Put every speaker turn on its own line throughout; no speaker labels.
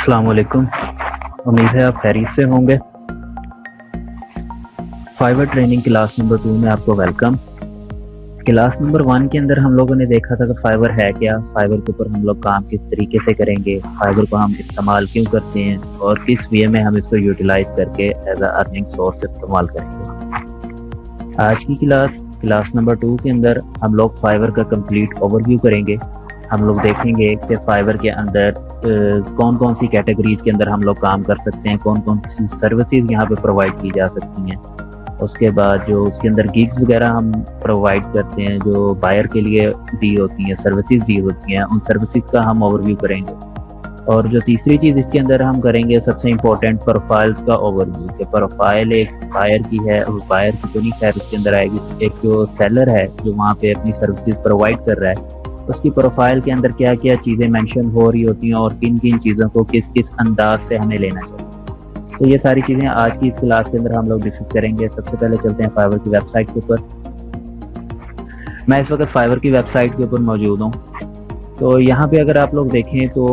अस्सलाम वालेकुम। उम्मीद है आप खैरियत से होंगे। फाइवर ट्रेनिंग क्लास नंबर 2 में आपको वेलकम। क्लास नंबर 1 के अंदर हम लोगों ने देखा था कि फाइवर है क्या, फाइवर के ऊपर हम लोग काम किस तरीके से करेंगे, फाइवर को हम इस्तेमाल क्यों करते हैं और किस वे में हम इसको यूटिलाइज करके एज अ अर्निंग सोर्स इस्तेमाल करेंगे। आज की क्लास नंबर 2 के अंदर हम लोग फाइवर का कंप्लीट ओवरव्यू करेंगे। हम लोग देखेंगे कि फाइवर के अंदर कौन कौन सी कैटेगरीज के अंदर हम लोग काम कर सकते हैं, कौन कौन सी सर्विसेज यहाँ पे प्रोवाइड की जा सकती हैं। उसके बाद जो उसके अंदर गिग्स वगैरह हम प्रोवाइड करते हैं जो बायर के लिए दी होती हैं, सर्विसेज दी होती हैं, उन सर्विसेज का हम ओवरव्यू करेंगे। और जो तीसरी चीज़ इसके अंदर हम करेंगे सबसे इम्पोर्टेंट, प्रोफाइल्स का ओवरव्यू। कि प्रोफाइल एक बायर की है और बायर की तो नहीं खैर उसके अंदर आएगी, एक जो सेलर है जो वहाँ पे अपनी सर्विसेज प्रोवाइड कर रहा है उसकी प्रोफाइल के अंदर क्या क्या चीज़ें मेंशन हो रही होती हैं और किन किन चीज़ों को किस किस अंदाज से हमें लेना चाहिए। तो ये सारी चीज़ें आज की इस क्लास के अंदर हम लोग डिस्कस करेंगे। सबसे पहले चलते हैं फाइवर की वेबसाइट के ऊपर। मैं इस वक्त फाइवर की वेबसाइट के ऊपर मौजूद हूँ। तो यहाँ पे अगर आप लोग देखें तो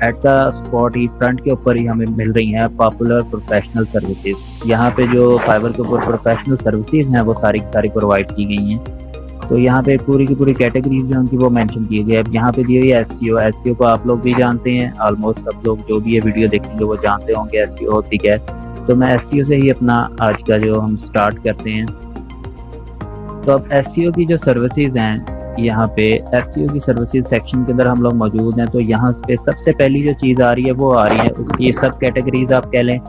at the spot he front के ऊपर ही हमें मिल रही हैं पॉपुलर प्रोफेशनल सर्विसेज। यहाँ पे जो फाइवर के ऊपर प्रोफेशनल सर्विसेज हैं वो सारी की सारी प्रोवाइड की गई हैं। तो यहाँ पे पूरी की पूरी कैटेगरीज जो उनकी वो मेंशन की गई है। अब यहाँ पे दी हुई है एसईओ को आप लोग भी जानते हैं, ऑलमोस्ट सब लोग जो भी ये वीडियो देखेंगे वो जानते होंगे एसईओ होती क्या है। तो मैं एसईओ से ही अपना आज का जो हम स्टार्ट करते हैं। तो अब एसईओ की जो सर्विसेज हैं, यहाँ पे एसईओ की सर्विसेज सेक्शन के अंदर हम लोग मौजूद हैं। तो यहाँ पे सबसे पहली जो चीज़ आ रही है वो आ रही है उसकी सब कैटेगरीज आप कह लें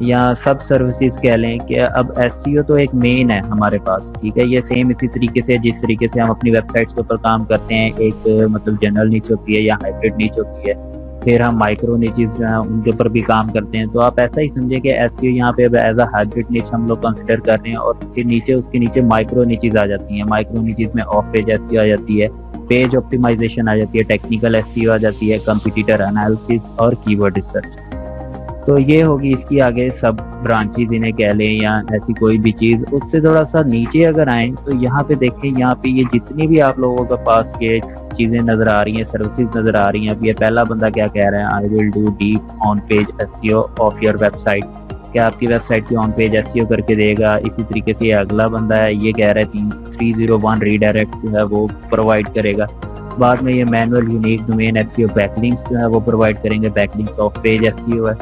या सब सर्विसेज कह लें कि अब एसईओ तो एक मेन है हमारे पास, ठीक है। ये सेम इसी तरीके से जिस तरीके से हम अपनी वेबसाइट्स के ऊपर काम करते हैं, एक मतलब जनरल नीच होती है या हाइब्रिड नीच होती है, फिर हम माइक्रो नीचेस जो हैं उनके ऊपर भी काम करते हैं। तो आप ऐसा ही समझे कि एसईओ यहाँ पे एज अ हाइब्रिड नीच हम लोग कंसिडर कर रहे हैं और फिर उसके नीचे माइक्रो नीचेस आ जाती हैं। माइक्रो नीचेस में ऑफ पेज एसईओ आ जाती है, पेज ऑप्टिमाइजेशन आ जाती है, टेक्निकल एसईओ आ जाती है, कंपटीटर एनालिसिस और कीवर्ड रिसर्च। तो ये होगी इसकी आगे सब ब्रांचेज इन्हें कह लें या ऐसी कोई भी चीज़। उससे थोड़ा सा नीचे अगर आए तो यहाँ पे देखें, यहाँ पे ये जितनी भी आप लोगों के पास ये चीज़ें नज़र आ रही हैं, सर्विसेज नज़र आ रही हैं। अब ये पहला बंदा क्या कह रहा है, I will do deep on page SEO of your website. क्या आपकी वेबसाइट की ऑन पेज एसईओ करके देगा। इसी तरीके से ये अगला बंदा है, ये कह रहा है 301 रीडायरेक्ट जो है वो प्रोवाइड करेगा। बाद में ये manual unique domain SEO backlinks जो है वो प्रोवाइड करेंगे, बैकलिंक्स ऑफ पेज एसईओ है।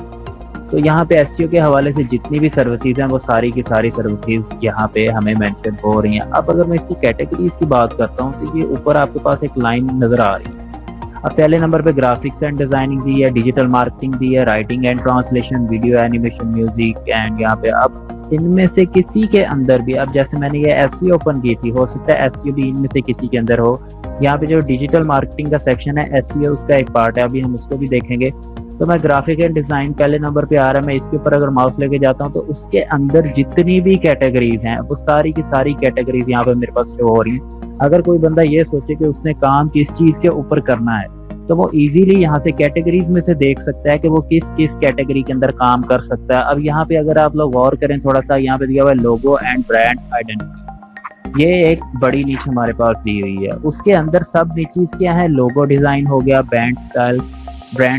तो यहाँ पे एसईओ के हवाले से जितनी भी सर्विसेज हैं वो सारी की सारी सर्विसेज यहाँ पे हमें मेंशन हो रही हैं। अब अगर मैं इसकी कैटेगरीज की बात करता हूँ तो ये ऊपर आपके पास एक लाइन नज़र आ रही है। अब पहले नंबर पे ग्राफिक्स एंड डिज़ाइनिंग दी है, डिजिटल मार्केटिंग दी है, writing and translation, video animation, music and यहाँ पे अब इनमें से किसी के अंदर भी, अब जैसे मैंने ये एसईओ ओपन की थी, हो सकता है एसईओ भी इनमें से किसी के अंदर हो। यहाँ पे जो डिजिटल मार्केटिंग का सेक्शन है एसईओ उसका एक पार्ट है, अभी हम उसको भी देखेंगे। तो मैं ग्राफिक एंड डिज़ाइन पहले नंबर पे आ रहा है, मैं इसके ऊपर अगर माउस लेके जाता हूँ तो उसके अंदर जितनी भी कैटेगरीज हैं वो सारी की सारी कैटेगरीज यहाँ पे मेरे पास शो हो रही हैं। अगर कोई बंदा ये सोचे कि उसने काम किस चीज़ के ऊपर करना है तो वो इजीली यहाँ से कैटेगरीज में से देख सकता है कि वो किस किस कैटेगरी के अंदर काम कर सकता है। अब यहाँ पे अगर आप लोग गौर करें थोड़ा सा, यहाँ पे दिया हुआ है लोगो एंड ब्रांड आइडेंटिटी। ये एक बड़ी नीच हमारे पास दी हुई है। उसके अंदर सब नीचेस क्या है, लोगो डिज़ाइन हो गया, ब्रांड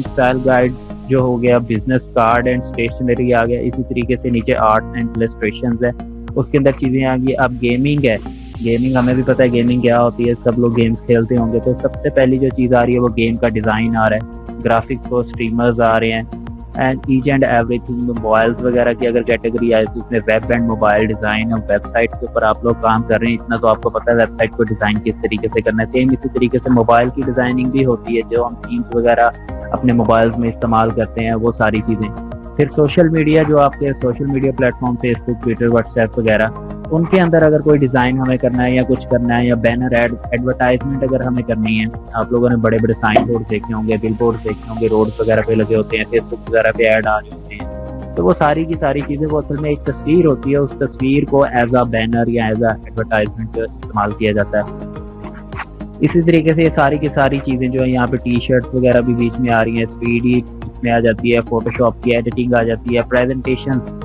स्टाइल गाइड जो हो गया, बिजनेस कार्ड एंड स्टेशनरी आ गया। इसी तरीके से नीचे आर्ट एंड इलस्ट्रेशंस है, उसके अंदर चीज़ें आ गई। अब गेमिंग है, गेमिंग हमें भी पता है गेमिंग क्या होती है, सब लोग गेम्स खेलते होंगे। तो सबसे पहली जो चीज़ आ रही है वो गेम का डिज़ाइन आ रहा है, ग्राफिक्स को स्ट्रीमर्स आ रहे हैं and each and everything. Mobiles वगैरह की अगर कैटेगरी आए तो उसमें वेब एंड मोबाइल डिज़ाइन, और वेबसाइट के ऊपर आप लोग काम कर रहे हैं इतना तो आपको पता है वेबसाइट को डिज़ाइन किस तरीके से करना है। सेम इसी तरीके से मोबाइल की डिज़ाइनिंग भी होती है, जो हम थीम्स वगैरह अपने मोबाइल्स में इस्तेमाल करते हैं वो सारी चीज़ें। फिर सोशल मीडिया, जो आपके social media platform Facebook, Twitter, WhatsApp वगैरह, उनके अंदर अगर कोई डिज़ाइन हमें करना है या कुछ करना है या बैनर एडवर्टाइजमेंट अगर हमें करनी है, आप लोगों ने बड़े बड़े साइन बोर्ड देखे होंगे, बिल बोर्ड देखे होंगे, रोड्स वगैरह पे लगे होते हैं, फेसबुक वगैरह पे ऐड आ रहे होते हैं। तो वो सारी की सारी चीज़ें वो असल में एक तस्वीर होती है, उस तस्वीर को एज अ बैनर या एज अ एडवर्टाइजमेंट इस्तेमाल किया जाता है। इसी तरीके से ये सारी की सारी चीज़ें जो है यहाँ पे टी शर्ट्स वगैरह भी बीच में आ रही हैं, 3D इसमें आ जाती है, फोटोशॉप की एडिटिंग आ जाती है, प्रेजेंटेशंस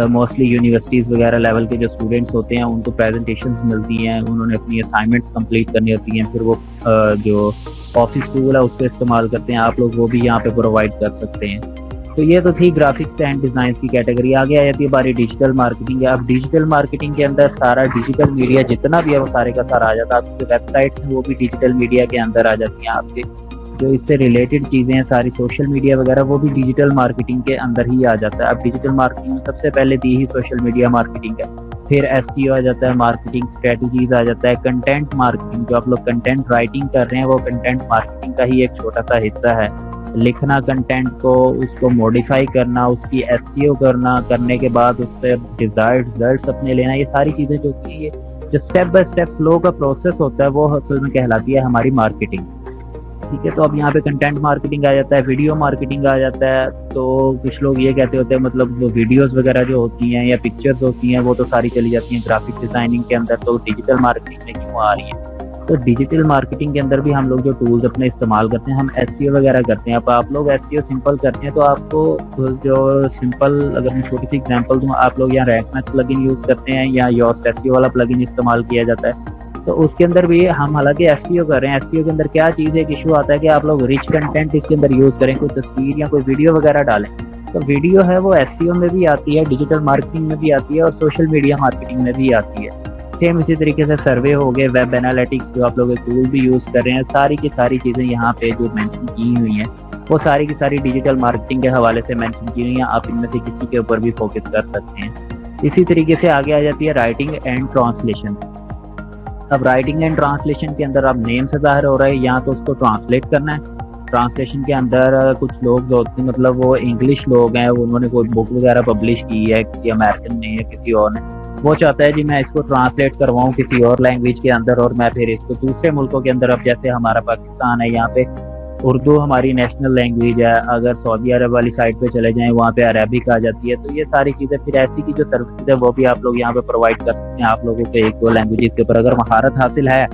मोस्टली यूनिवर्सिटीज़ वगैरह लेवल के जो स्टूडेंट्स होते हैं उनको प्रेजेंटेशंस मिलती हैं, उन्होंने अपनी असाइनमेंट्स कंप्लीट करनी होती हैं, फिर वो जो ऑफिस टूल है उसको इस्तेमाल करते हैं, आप लोग वो भी यहाँ पे प्रोवाइड कर सकते हैं। तो ये तो थी ग्राफिक्स एंड डिजाइन की कैटेगरी। आगे आ जाती है हमारी डिजिटल मार्केटिंग है। अब डिजिटल मार्केटिंग के अंदर सारा डिजिटल मीडिया जितना भी है वो सारे का सारा आ जाता है। आपकी जो वेबसाइट्स हैं वो भी डिजिटल मीडिया के अंदर आ जाती हैं। आपके जो इससे रिलेटेड चीज़ें हैं सारी सोशल मीडिया वगैरह वो भी डिजिटल मार्केटिंग के अंदर ही आ जाता है। अब डिजिटल मार्केटिंग में सबसे पहले दी ही सोशल मीडिया मार्केटिंग है, फिर एसईओ आ जाता है, मार्केटिंग स्ट्रेटजीज आ जाता है, कंटेंट मार्केटिंग, जो आप लोग कंटेंट राइटिंग कर रहे हैं वो कंटेंट मार्केटिंग का ही एक छोटा सा हिस्सा है। लिखना कंटेंट को, उसको मॉडिफाई करना, उसकी एसईओ करने के बाद उस पर डिजायर्ड रिजल्ट्स अपने लेना, ये सारी चीज़ें जो कि ये जो स्टेप बाय स्टेप फ्लो का प्रोसेस होता है वो असल में कहलाती है हमारी मार्केटिंग। ठीक है, तो अब यहाँ पे कंटेंट मार्केटिंग आ जाता है, वीडियो मार्केटिंग आ जाता है। तो कुछ लोग ये कहते होते हैं मतलब जो वीडियोस वगैरह जो होती हैं या पिक्चर्स होती हैं वो तो सारी चली जाती हैं ग्राफिक डिजाइनिंग के अंदर, तो डिजिटल मार्केटिंग में क्यों आ रही है? तो डिजिटल मार्केटिंग के अंदर भी हम लोग जो टूल्स अपने इस्तेमाल करते हैं, हम एसईओ वगैरह करते हैं। अब आप लोग एसईओ सिंपल करते हैं तो आपको जो सिंपल, अगर मैं छोटी सी एग्जांपल दूं, आप लोग यहाँ रैंक मैथ प्लगइन यूज़ करते हैं या योस्ट एसईओ वाला प्लगइन इस्तेमाल किया जाता है। तो उसके अंदर भी हम हालांकि एसईओ कर रहे हैं, एसईओ के अंदर क्या चीज़ है, एक इशू आता है कि आप लोग रिच कंटेंट इसके अंदर यूज़ करें, कोई तस्वीर या कोई वीडियो वगैरह डालें। तो वीडियो है वो एसईओ में भी आती है, डिजिटल मार्केटिंग में भी आती है और सोशल मीडिया मार्केटिंग में भी आती है। सेम इसी तरीके से सर्वे हो गए, वेब एनालिटिक्स जो आप लोग एक टूल भी यूज़ कर रहे हैं, सारी की सारी चीज़ें यहाँ पे जो मेंशन की हुई हैं वो सारी की सारी डिजिटल मार्केटिंग के हवाले से मेंशन की हुई हैं। आप इनमें से किसी के ऊपर भी फोकस कर सकते हैं। इसी तरीके से आगे आ जाती है राइटिंग एंड ट्रांसलेशन। अब राइटिंग एंड ट्रांसलेशन के अंदर अब नेम से जाहिर हो रहा है, यहाँ तो उसको ट्रांसलेट करना है। ट्रांसलेशन के अंदर कुछ लोग जो होते हैं मतलब वो इंग्लिश लोग हैं, उन्होंने कोई बुक वगैरह पब्लिश की है किसी अमेरिकन ने या किसी और ने, वो चाहता है जी मैं इसको ट्रांसलेट करवाऊँ किसी और लैंग्वेज के अंदर और मैं फिर इसको दूसरे मुल्कों के अंदर, अब जैसे हमारा पाकिस्तान है यहाँ पे उर्दू हमारी नेशनल लैंग्वेज है, अगर सऊदी अरब वाली साइड पे चले जाएं वहाँ पे अरबिक आ जाती है। तो ये सारी चीज़ें फिर ऐसी की जो सर्विसेज है वो भी आप लोग यहाँ पे प्रोवाइड कर सकते हैं। आप लोगों के एक दो लैंग्वेजेस के ऊपर अगर महारत हासिल है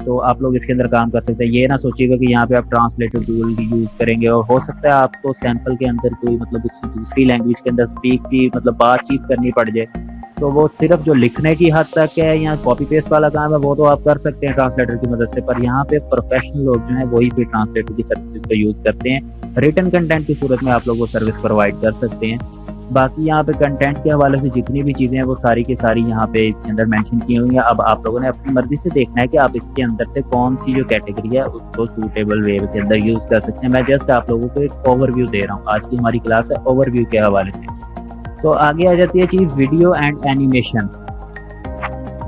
तो आप लोग इसके अंदर काम कर सकते हैं। ये ना सोचिएगा कि यहाँ पे आप ट्रांसलेटर टूल भी यूज़ करेंगे और हो सकता है आपको सैंपल के अंदर कोई मतलब दूसरी लैंग्वेज के अंदर स्पीक की मतलब बातचीत करनी पड़ जाए, तो वो सिर्फ जो लिखने की हद तक है या कॉपी पेस्ट वाला काम है वो तो आप कर सकते हैं ट्रांसलेटर की मदद से, पर यहाँ पे प्रोफेशनल लोग जो हैं वही फिर ट्रांसलेटर की सर्विसेज का यूज़ करते हैं। रिटन कंटेंट की सूरत में आप लोग वो सर्विस प्रोवाइड कर सकते हैं। बाकी यहाँ पे कंटेंट के हवाले से जितनी भी चीज़ें हैं वो सारी की सारी यहाँ पे इसके अंदर मेंशन की हुई हैं। अब आप लोगों ने अपनी मर्जी से देखना है कि आप इसके अंदर से कौन सी जो कैटेगरी है उसको सूटेबल वे के अंदर यूज़ कर सकते हैं। मैं जस्ट आप लोगों को एक ओवरव्यू दे रहा हूँ, आज की हमारी क्लास है ओवरव्यू के हवाले से। तो आगे आ जाती है चीज़ वीडियो एंड एनिमेशन।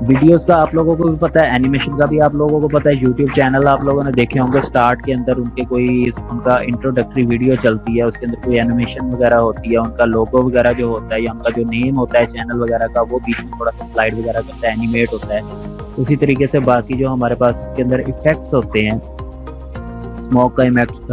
वीडियोस का आप लोगों को भी पता है, एनिमेशन का भी आप लोगों को पता है। यूट्यूब चैनल आप लोगों ने देखे होंगे, स्टार्ट के अंदर उनके कोई उनका इंट्रोडक्टरी वीडियो चलती है, उसके अंदर कोई एनिमेशन वगैरह होती है, उनका लोगो वगैरह जो होता है या उनका जो नेम होता है चैनल वगैरह का वो बीच में थोड़ा सा स्लाइड वगैरह करता है, एनिमेट होता है। उसी तरीके से बाकी जो हमारे पास इसके अंदर इफेक्ट्स होते हैं, स्मोक का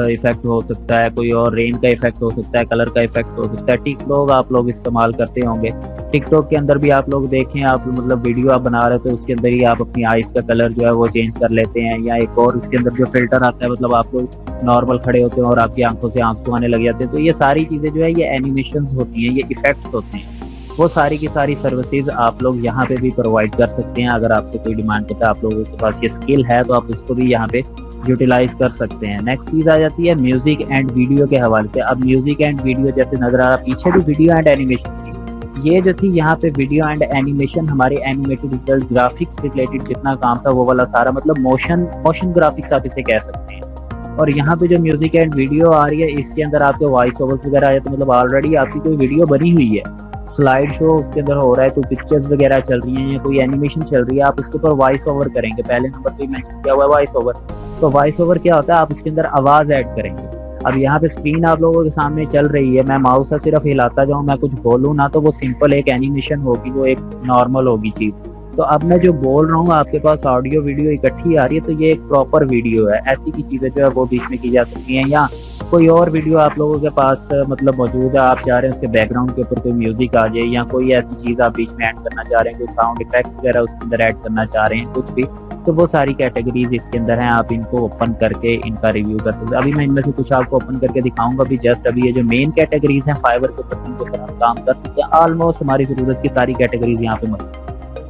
इफेक्ट हो सकता है, कोई और रेन का इफेक्ट हो सकता है, कलर का इफेक्ट हो सकता है। टिकटॉक आप लोग इस्तेमाल करते होंगे, टिकटॉक के अंदर भी आप लोग देखें, आप मतलब वीडियो आप बना रहे हो तो उसके अंदर ही आप अपनी आइज़ का कलर जो है वो चेंज कर लेते हैं, या एक और उसके अंदर जो फिल्टर आता है मतलब आप लोग नॉर्मल खड़े होते हैं और आपकी आंखों से आंसू आने लग जाते हैं। तो ये सारी चीज़ें जो है ये एनिमेशंस होती हैं, ये इफेक्ट्स होते हैं। वो सारी की सारी सर्विसेज आप लोग यहाँ पे भी प्रोवाइड कर सकते हैं। अगर आपसे कोई डिमांड करता है, आप लोगों के पास ये स्किल है तो आप उसको भी यहाँ पे यूटिलाइज कर सकते हैं। नेक्स्ट चीज़ आ जाती है म्यूजिक एंड वीडियो के हवाले से। अब म्यूजिक एंड वीडियो जैसे नजर आ रहा पीछे भी वीडियो एंड एनिमेशन थी, ये जो थी यहाँ पे वीडियो एंड एनिमेशन हमारे एनिमेटेड रिजल्ट ग्राफिक्स रिलेटेड जितना काम था वो वाला सारा मतलब मोशन ग्राफिक्स आप इसे कह सकते हैं। और यहाँ पे जो म्यूजिक एंड वीडियो आ रही है इसके अंदर आपके वॉइस ओवर्स वगैरह आए, तो मतलब ऑलरेडी आपकी कोई वीडियो बनी हुई है, स्लाइड शो उसके अंदर हो रहा है, कोई पिक्चर्स वगैरह चल रही हैं या कोई एनिमेशन चल रही है, आप उसके ऊपर वॉइस ओवर करेंगे। पहले नंबर पे मेंशन किया हुआ है वॉइस ओवर। तो वॉइस ओवर क्या होता है, आप इसके अंदर आवाज़ ऐड करेंगे। अब यहाँ पे स्क्रीन आप लोगों के सामने चल रही है, मैं माउस से सिर्फ हिलाता जाऊँ, मैं कुछ बोलूँ ना, तो वो सिंपल एक एनिमेशन होगी, वो एक नॉर्मल होगी चीज़। तो अब मैं जो बोल रहा हूँ आपके पास ऑडियो वीडियो इकट्ठी आ रही है, तो ये एक प्रॉपर वीडियो है। ऐसी की चीज़ें जो है वो बीच में की जा सकती हैं। या कोई और वीडियो आप लोगों के पास मतलब मौजूद है, आप चाह रहे हैं उसके बैकग्राउंड के ऊपर कोई म्यूजिक आ जाए, या कोई ऐसी चीज़ आप बीच में ऐड करना चाह रहे हैं, कोई साउंड इफेक्ट वगैरह उसके अंदर ऐड करना चाह रहे हैं कुछ भी, तो वो सारी कैटेगरीज इसके अंदर हैं। आप इनको ओपन करके इनका रिव्यू कर सकते हैं। अभी मैं इनमें से कुछ आपको ओपन करके दिखाऊंगा भी। जस्ट अभी ये जो मेन कैटेगरीज हैं फाइवर के ऊपर जिनके ऊपर हम काम कर सकते हैं, ऑलमोस्ट हमारी ज़रूरत की सारी कैटेगरीज यहाँ पे मौजूद है।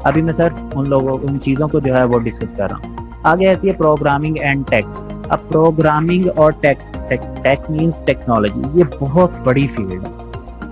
अभी मैं सर उन चीज़ों को जो है वो डिस्कस कर रहा हूँ। आगे आती है प्रोग्रामिंग एंड टेक। अब प्रोग्रामिंग और टेक मीन्स टेक्नोलॉजी, ये बहुत बड़ी फील्ड है।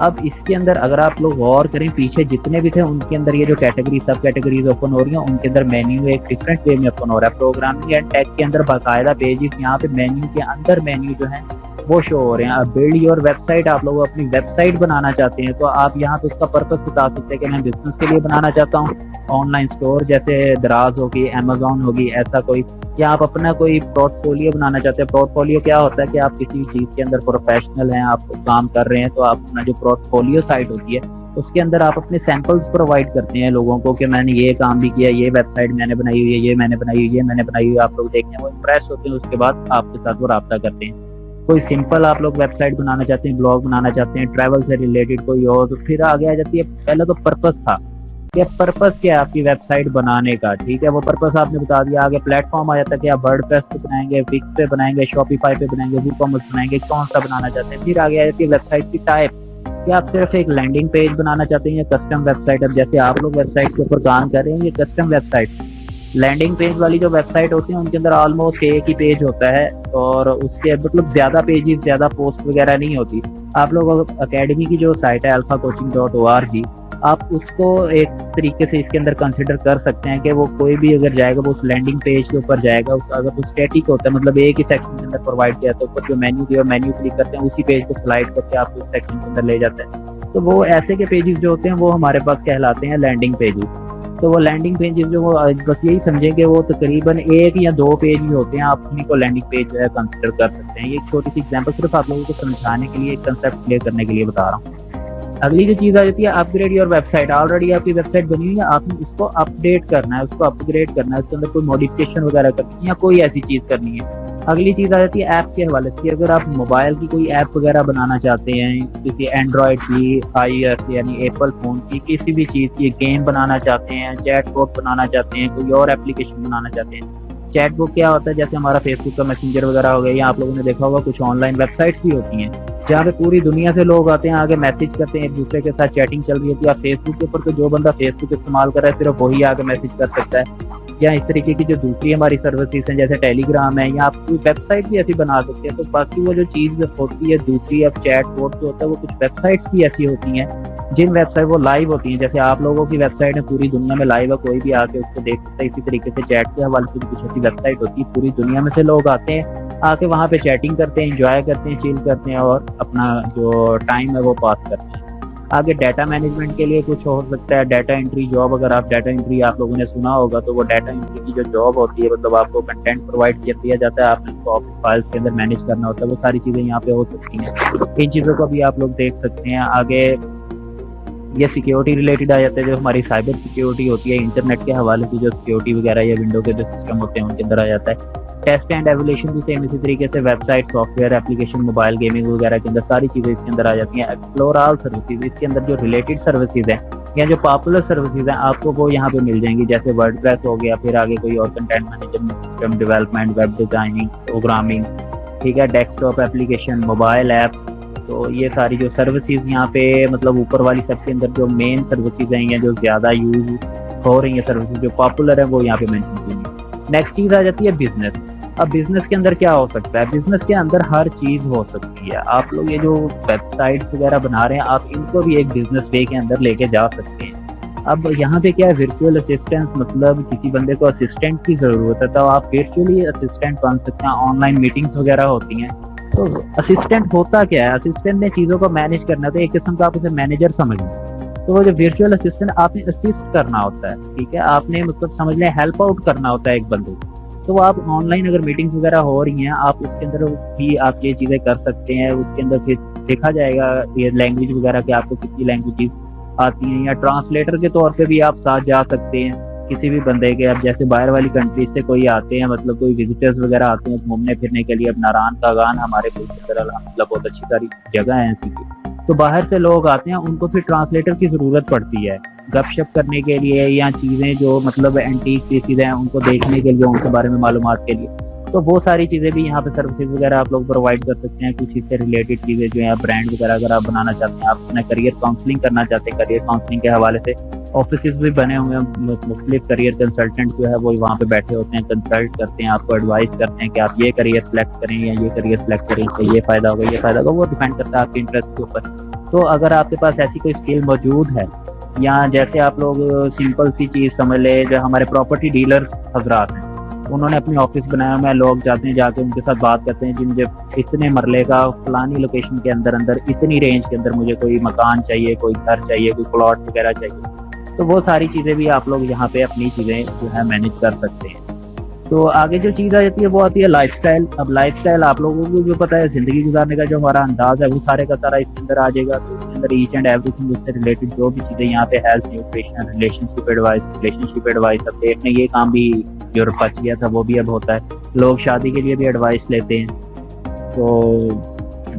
अब इसके अंदर अगर आप लोग गौर करें, पीछे जितने भी थे उनके अंदर ये जो कैटेगरी सब कैटेगरीज ओपन हो रही हैं, उनके अंदर मेन्यू एक डिफरेंट वे में ओपन हो रहा है। प्रोग्रामिंग एंड टेक के अंदर बाकायदा पेजेस, यहाँ पे मेन्यू के अंदर मेन्यू जो है वो शो हो रहे हैं। अब बिल्ड योर वेबसाइट, आप लोग अपनी वेबसाइट बनाना चाहते हैं तो आप यहाँ पे उसका पर्पस बता सकते हैं कि मैं बिजनेस के लिए बनाना चाहता हूँ, ऑनलाइन स्टोर जैसे दराज होगी, अमेजोन होगी, ऐसा कोई, या आप अपना कोई पोर्टफोलियो बनाना चाहते हैं। पोर्टफोलियो क्या होता है कि आप किसी चीज़ के अंदर प्रोफेशनल हैं, आप काम कर रहे हैं, तो आप अपना जो पोर्टफोलियो साइट होती है उसके अंदर आप अपने सैंपल्स प्रोवाइड करते हैं लोगों को कि मैंने ये काम भी किया, ये वेबसाइट मैंने बनाई हुई है, ये मैंने बनाई हुई है, ये मैंने बनाई हुई है। आप लोग देखते हैं वो इम्प्रेस होते हैं, उसके बाद आपके साथ वो रब्ता करते हैं। कोई सिंपल आप लोग वेबसाइट बनाना चाहते हैं, ब्लॉग बनाना चाहते हैं, ट्रैवल से रिलेटेड कोई और, तो फिर आगे आ जाती है, पहले तो पर्पस था कि पर्पस क्या है आपकी वेबसाइट बनाने का, ठीक है, वो पर्पस आपने बता दिया। आगे प्लेटफॉर्म आ जाता है कि आप वर्डप्रेस पे बनाएंगे, विक्स पे बनाएंगे, शॉपिफाई पे बनाएंगे, वूकॉमर्स बनाएंगे, कौन सा बनाना चाहते हैं। फिर आगे आ जाती है वेबसाइट की टाइप, कि आप सिर्फ एक लैंडिंग पेज बनाना चाहते हैं या कस्टम वेबसाइट। अब जैसे आप लोग वेबसाइट के ऊपर काम कर रहे हैं, ये कस्टम वेबसाइट, लैंडिंग पेज वाली जो वेबसाइट होती है उनके अंदर ऑलमोस्ट एक ही पेज होता है और उसके मतलब ज्यादा पेजेस, ज्यादा पोस्ट वगैरह नहीं होती। आप लोग अकेडमी की जो साइट है alphacoaching.org, आप उसको एक तरीके से इसके अंदर कंसिडर कर सकते हैं कि वो कोई भी अगर जाएगा वो उस लैंडिंग पेज के ऊपर जाएगा। अगर वो स्टैटिक होता है, मतलब एक ही सेक्शन के अंदर प्रोवाइड किया, तो ऊपर जो मेन्यू दिया मेन्यू क्लिक करते हैं, उसी पेज को स्लाइड करके आपको उस सेक्शन के अंदर ले जाते हैं। तो वो ऐसे के पेजेस जो होते हैं वो हमारे पास कहलाते हैं लैंडिंग पेजेस। तो वो लैंडिंग पेजेस जो वो बस यही समझेंगे वो तकरीबन एक या दो पेज ही होते हैं, आप उन्हीं को लैंडिंग पेज जो है कंसिडर कर सकते हैं। ये एक छोटी सी एग्जांपल सिर्फ आप लोगों को समझाने के लिए, एक कंसेप्ट क्लियर करने के लिए बता रहा हूँ। अगली जो चीज़ आ जाती है अपग्रेड योर वेबसाइट। ऑलरेडी आपकी वेबसाइट बनी हुई है, आपने उसको अपडेट करना है, उसको अपग्रेड करना है, उसके अंदर कोई मॉडिफिकेशन वगैरह करनी है या कोई ऐसी चीज़ करनी है। अगली चीज़ आ जाती है ऐप्स के हवाले से। अगर आप मोबाइल की कोई ऐप वगैरह बनाना चाहते हैं, किसी एंड्रॉयड की, iOS यानी एप्पल फ़ोन की, किसी भी चीज़ की, गेम बनाना चाहते हैं, चैटबॉट बनाना चाहते हैं, कोई और एप्लीकेशन बनाना चाहते हैं। चैटबॉट क्या होता है, जैसे हमारा फेसबुक का मैसेंजर वगैरह हो गया, या आप लोगों ने देखा होगा कुछ ऑनलाइन वेबसाइट्स भी होती हैं जहाँ पे पूरी दुनिया से लोग आते हैं, आगे मैसेज करते हैं, एक दूसरे के साथ चैटिंग चल रही होती है। फेसबुक के ऊपर तो जो बंदा फेसबुक इस्तेमाल कर रहा है सिर्फ वही आगे मैसेज कर सकता है। या इस तरीके की जो दूसरी हमारी सर्विसेज हैं जैसे टेलीग्राम है, या आप कोई वेबसाइट भी ऐसी बना सकते हैं। तो बाकी वो जो चीज़ होती है दूसरी, अब चैट बोट जो होता है वो कुछ वेबसाइट्स भी ऐसी होती हैं जिन वेबसाइट वो लाइव होती हैं। जैसे आप लोगों की वेबसाइट है पूरी दुनिया में लाइव है, कोई भी आके उसको देख सकता है। इसी तरीके से चैट के हवाले से भी कुछ ऐसी वेबसाइट होती है, पूरी दुनिया में से लोग आते हैं, आके वहाँ पे चैटिंग करते हैं, एंजॉय करते हैं, चिल करते हैं और अपना जो टाइम है वो पास करते हैं। आगे डाटा मैनेजमेंट के लिए कुछ हो सकता है, डाटा एंट्री जॉब। अगर आप डाटा एंट्री आप लोगों ने सुना होगा तो वो डाटा एंट्री की जो जॉब होती है, मतलब आपको कंटेंट प्रोवाइड कर दिया जाता है, आपने उसको ऑफिस फाइल्स के अंदर मैनेज करना होता है, वो सारी चीज़ें यहाँ पे हो सकती हैं। इन चीज़ों को भी आप लोग देख सकते हैं। आगे ये सिक्योरिटी रिलेटेड आ जाता है, जो हमारी साइबर सिक्योरिटी होती है, इंटरनेट के हवाले से जो सिक्योरिटी वगैरह या विंडो के जो सिस्टम होते हैं उनके अंदर आ जाता है। टेस्ट एंड एवोल्यूशन भी सेम इसी तरीके से, website, software, application, mobile gaming वगैरह के अंदर सारी चीज़ें इसके अंदर आ जाती हैं। एक्सप्लोर ऑल सर्विसेज, इसके अंदर जो रिलेटेड सर्विसेज हैं या जो पॉपुलर सर्विसेज हैं आपको वो यहाँ पे मिल जाएंगी, जैसे वर्डप्रेस हो गया, फिर आगे कोई और content management system, development, web designing, programming, ठीक है, डेस्कटॉप एप्लीकेशन, मोबाइल ऐप्स। तो ये सारी जो सर्विसेज यहाँ पे मतलब ऊपर वाली सबके अंदर जो मेन सर्विसेज हैं या जो ज़्यादा यूज हो रही हैं सर्विसेज जो पॉपुलर है वो यहाँ पे मेंशन की हैं। नेक्स्ट चीज़ आ जाती है बिजनेस। अब बिजनेस के अंदर क्या हो सकता है, बिजनेस के अंदर हर चीज़ हो सकती है। आप लोग ये जो वेबसाइट्स वगैरह बना रहे हैं आप इनको भी एक बिजनेस वे के अंदर लेके जा सकते हैं। अब यहाँ पे क्या है, वर्चुअल असिस्टेंट, मतलब किसी बंदे को असिस्टेंट की ज़रूरत है तो आप वर्चुअली असिस्टेंट बन सकते हैं। ऑनलाइन मीटिंग्स वगैरह होती हैं तो असिस्टेंट होता क्या है, असिस्टेंट ने चीज़ों को मैनेज करना होता है, एक किस्म का आप उसे मैनेजर समझ लें। तो वो जो वर्चुअल असिस्टेंट आपने असिस्ट करना होता है, ठीक है, आपने मतलब समझ लें हेल्प आउट करना होता है एक बंदे को। तो वो आप ऑनलाइन अगर मीटिंग्स वगैरह हो रही हैं आप उसके अंदर भी आप ये चीज़ें कर सकते हैं। उसके अंदर फिर देखा जाएगा ये लैंग्वेज वगैरह कि आपको कितनी लैंग्वेजेस आती हैं, या ट्रांसलेटर के तौर पे भी आप साथ जा सकते हैं किसी भी बंदे के। अब जैसे बाहर वाली कंट्रीज से कोई आते हैं, मतलब कोई विजिटर्स वगैरह आते हैं घूमने फिरने के लिए, अब नारायण का गान हमारे मुल्क के अंदर मतलब बहुत अच्छी सारी जगह है ऐसी की, तो बाहर से लोग आते हैं, उनको फिर ट्रांसलेटर की ज़रूरत पड़ती है गपशप करने के लिए, या चीज़ें जो मतलब एंटीक पीसीज हैं उनको देखने के लिए, उनके बारे में मालूमात के लिए। तो वो सारी चीज़ें भी यहाँ पे सर्विसेज वगैरह आप लोग प्रोवाइड कर सकते हैं। कुछ इससे रिलेटेड चीज़ें जो है ब्रांड वगैरह अगर आप बनाना चाहते हैं, आप अपना करियर काउंसलिंग करना चाहते हैं, करियर काउंसलिंग के हवाले से ऑफिस भी बने हुए हैं। मुख्तलिफ करियर कंसल्टेंट जो है वो वहाँ पे बैठे होते हैं, कंसल्ट करते हैं, आपको एडवाइस करते हैं कि आप ये करियर सेलेक्ट करें या ये करियर सेलेक्ट करें, इससे ये फ़ायदा होगा, ये फ़ायदा होगा। वो डिपेंड करता है आपके इंटरेस्ट के ऊपर। तो अगर आपके पास ऐसी कोई स्किल मौजूद है, या जैसे आप लोग सिंपल सी चीज़ समझ ले, जो हमारे प्रॉपर्टी डीलर्स हजरात हैं, उन्होंने अपनी ऑफिस बनाया हुआ है, लोग जाते हैं, जाके उनके साथ बात करते हैं जी मुझे इतने मरले का फलानी लोकेशन के अंदर अंदर इतनी रेंज के अंदर मुझे कोई मकान चाहिए, कोई घर चाहिए, कोई प्लॉट वगैरह चाहिए। तो वो सारी चीज़ें भी आप लोग यहाँ पे अपनी चीज़ें जो है मैनेज कर सकते हैं। तो आगे जो चीज़ आ जाती है वो आती है लाइफस्टाइल। अब लाइफस्टाइल आप लोगों को जो पता है, ज़िंदगी गुजारने का जो हमारा अंदाज़ है वो सारे का सारा इसके अंदर आ जाएगा। तो इसके अंदर ईच एंड एवरीथिंग उससे रिलेटेड जो भी चीज़ें यहाँ पे हेल्थ, न्यूट्रिशन, रिलेशनशिप एडवाइस, अब देखने ये काम भी जो बच गया था वो भी अब होता है। लोग शादी के लिए भी एडवाइस लेते हैं। तो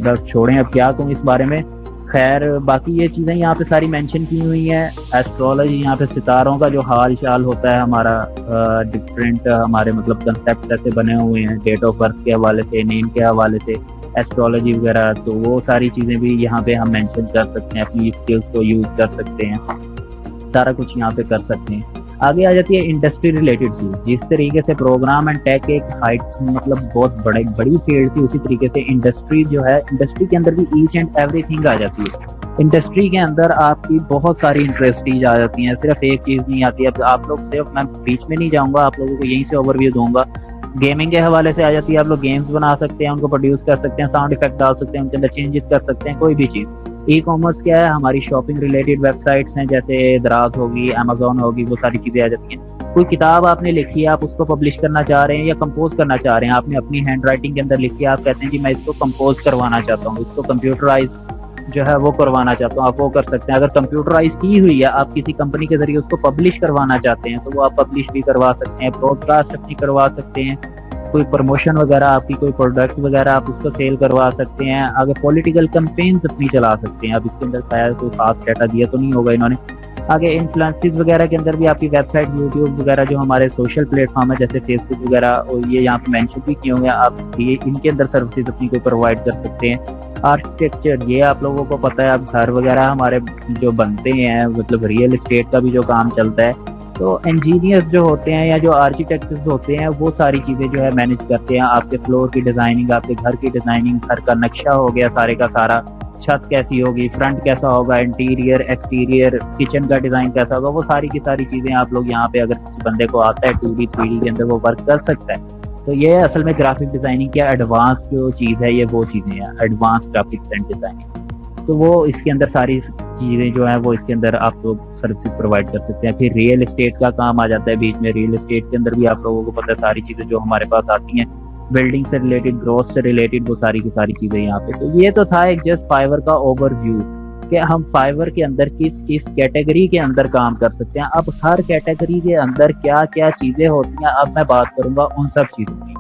बस छोड़ें, अब क्या कहूँ इस बारे में। खैर बाकी ये चीज़ें यहाँ पे सारी मेंशन की हुई हैं। एस्ट्रोलॉजी, यहाँ पे सितारों का जो हाल चाल होता है हमारा, डिफरेंट हमारे मतलब कंसेप्ट ऐसे बने हुए हैं डेट ऑफ बर्थ के हवाले से, नेम के हवाले से, एस्ट्रोलॉजी वगैरह। तो वो सारी चीज़ें भी यहाँ पे हम मेंशन कर सकते हैं, अपनी स्किल्स को यूज़ कर सकते हैं, सारा कुछ यहाँ पे कर सकते हैं। आगे आ जाती है इंडस्ट्री रिलेटेड चीज़। जिस तरीके से प्रोग्राम एंड टेक एक हाइट मतलब बहुत बड़ी फील्ड थी, उसी तरीके से इंडस्ट्री जो है, इंडस्ट्री के अंदर भी ईच एंड एवरीथिंग आ जाती है। इंडस्ट्री के अंदर आपकी बहुत सारी इंडस्ट्रीज आ जाती हैं, सिर्फ एक चीज़ नहीं आती है। अब आप लोग सिर्फ, मैं बीच में नहीं जाऊँगा, आप लोगों को यहीं से ओवरव्यू दूंगा। गेमिंग के हवाले से आ जाती है, आप लोग गेम्स बना सकते हैं, उनको प्रोड्यूस कर सकते हैं, साउंड इफेक्ट डाल सकते हैं, उनके अंदर चेंजेस कर सकते हैं, कोई भी चीज़। ई कॉमर्स क्या है, हमारी शॉपिंग रिलेटेड वेबसाइट्स हैं, जैसे दराज होगी, अमेजोन होगी, वो सारी चीज़ें आ जाती हैं। कोई किताब आपने लिखी है, आप उसको पब्लिश करना चाह रहे हैं या कंपोज करना चाह रहे हैं, आपने अपनी हैंड राइटिंग के अंदर लिखी है, आप कहते हैं कि मैं इसको कंपोज करवाना चाहता हूँ, इसको कंप्यूटराइज जो है वो करवाना चाहता हूँ, आप वो कर सकते हैं। अगर कंप्यूटराइज की हुई है, आप किसी कंपनी के जरिए उसको पब्लिश करवाना चाहते हैं, तो वो आप पब्लिश भी करवा सकते हैं, ब्रॉडकास्ट अपनी करवा सकते हैं, कोई प्रमोशन वगैरह आपकी, कोई प्रोडक्ट वगैरह आप उसको सेल करवा सकते हैं। आगे पॉलिटिकल कैंपेन्स अपनी चला सकते हैं। अब इसके अंदर शायद कोई खास डाटा दिया तो नहीं होगा इन्होंने। आगे इन्फ्लुएंसेस वगैरह के अंदर भी आपकी वेबसाइट, यूट्यूब वगैरह जो हमारे सोशल प्लेटफॉर्म है जैसे फेसबुक वगैरह, और ये यहाँ पे मेंशन भी किए होंगे, आप ये इनके अंदर सर्विसेज अपनी को प्रोवाइड कर सकते हैं। आर्किटेक्चर, ये आप लोगों को पता है, अब घर वगैरह हमारे जो बनते हैं, मतलब रियल एस्टेट का भी जो काम चलता है, तो इंजीनियर्स जो होते हैं या जो आर्किटेक्ट्स होते हैं वो सारी चीज़ें जो है मैनेज करते हैं। आपके फ्लोर की डिज़ाइनिंग, आपके घर की डिज़ाइनिंग, घर का नक्शा हो गया सारे का सारा, छत कैसी होगी, फ्रंट कैसा होगा, इंटीरियर, एक्सटीरियर, किचन का डिज़ाइन कैसा होगा, वो सारी की सारी चीज़ें आप लोग यहाँ पे, अगर किसी बंदे को आता है 2D 3D के अंदर वो वर्क कर सकता है। तो ये असल में ग्राफिक डिज़ाइनिंग की एडवांस जो चीज़ है, ये वो चीज़ें हैं, एडवांस ग्राफिक्स एंड डिज़ाइनिंग। तो वो इसके अंदर सारी चीज़ें जो है वो इसके अंदर आप लोग सर्विस प्रोवाइड कर सकते हैं। फिर रियल एस्टेट का काम आ जाता है बीच में। रियल एस्टेट के अंदर भी आप लोगों को पता है सारी चीज़ें जो हमारे पास आती हैं, बिल्डिंग से रिलेटेड, ग्रोथ से रिलेटेड, वो सारी की सारी चीज़ें यहाँ पे। तो ये तो था एक जस्ट फाइवर का ओवरव्यू कि हम फाइवर के अंदर किस किस कैटेगरी के अंदर काम कर सकते हैं। अब हर कैटेगरी के अंदर क्या क्या चीज़ें होती हैं, अब मैं बात करूँगा उन सब चीज़ों की।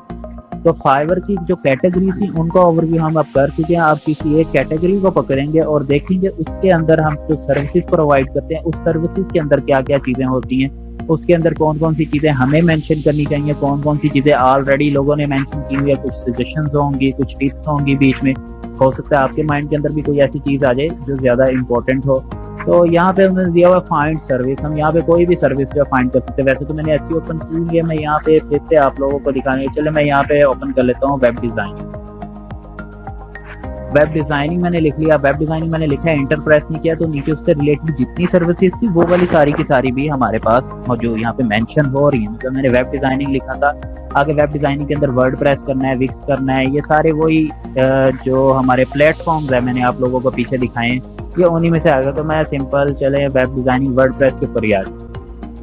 तो फाइवर की जो कैटेगरी थी उनका ओवरव्यू हम अब कर चुके हैं। आप किसी एक कैटेगरी को पकड़ेंगे और देखेंगे उसके अंदर हम जो सर्विसेज प्रोवाइड करते हैं, उस सर्विसेज के अंदर क्या क्या चीज़ें होती हैं, उसके अंदर कौन कौन सी चीज़ें हमें मेंशन करनी चाहिए, कौन कौन सी चीज़ें ऑलरेडी लोगों ने मेंशन की हुई है, कुछ सजेशंस होंगी, कुछ टिप्स होंगी बीच में। हो सकता है आपके माइंड के अंदर भी कोई ऐसी चीज़ आ जाए जो ज़्यादा इंपॉर्टेंट हो। तो यहाँ पे हमने दिया हुआ फाइंड सर्विस, हम यहाँ पे कोई भी सर्विस जो फाइंड कर सकते हैं। वैसे तो मैंने ऐसी ओपन की हुई है, मैं यहाँ पे फिर से आप लोगों को दिखाने, चले मैं यहाँ पे ओपन कर लेता हूँ वेब डिज़ाइनिंग। वेब डिज़ाइनिंग मैंने लिख लिया। वेब डिज़ाइनिंग मैंने लिखा है, इंटर प्रेस नहीं किया, तो नीचे उससे रिलेटेड जितनी सर्विसेज थी वो वाली सारी की सारी भी हमारे पास मौजूद यहाँ पे मेंशन हो रही है। मतलब मैंने वेब डिज़ाइनिंग लिखा था। आगे वेब डिज़ाइनिंग के अंदर वर्ड प्रेस करना है, विक्स करना है, ये सारे वही जो हमारे प्लेटफॉर्म्स है मैंने आप लोगों को पीछे दिखाए हैं, ये उन्हीं में से आ गया। तो मैं सिंपल चले वेब डिज़ाइनिंग वर्ड प्रेस के ऊपर ही आ गया।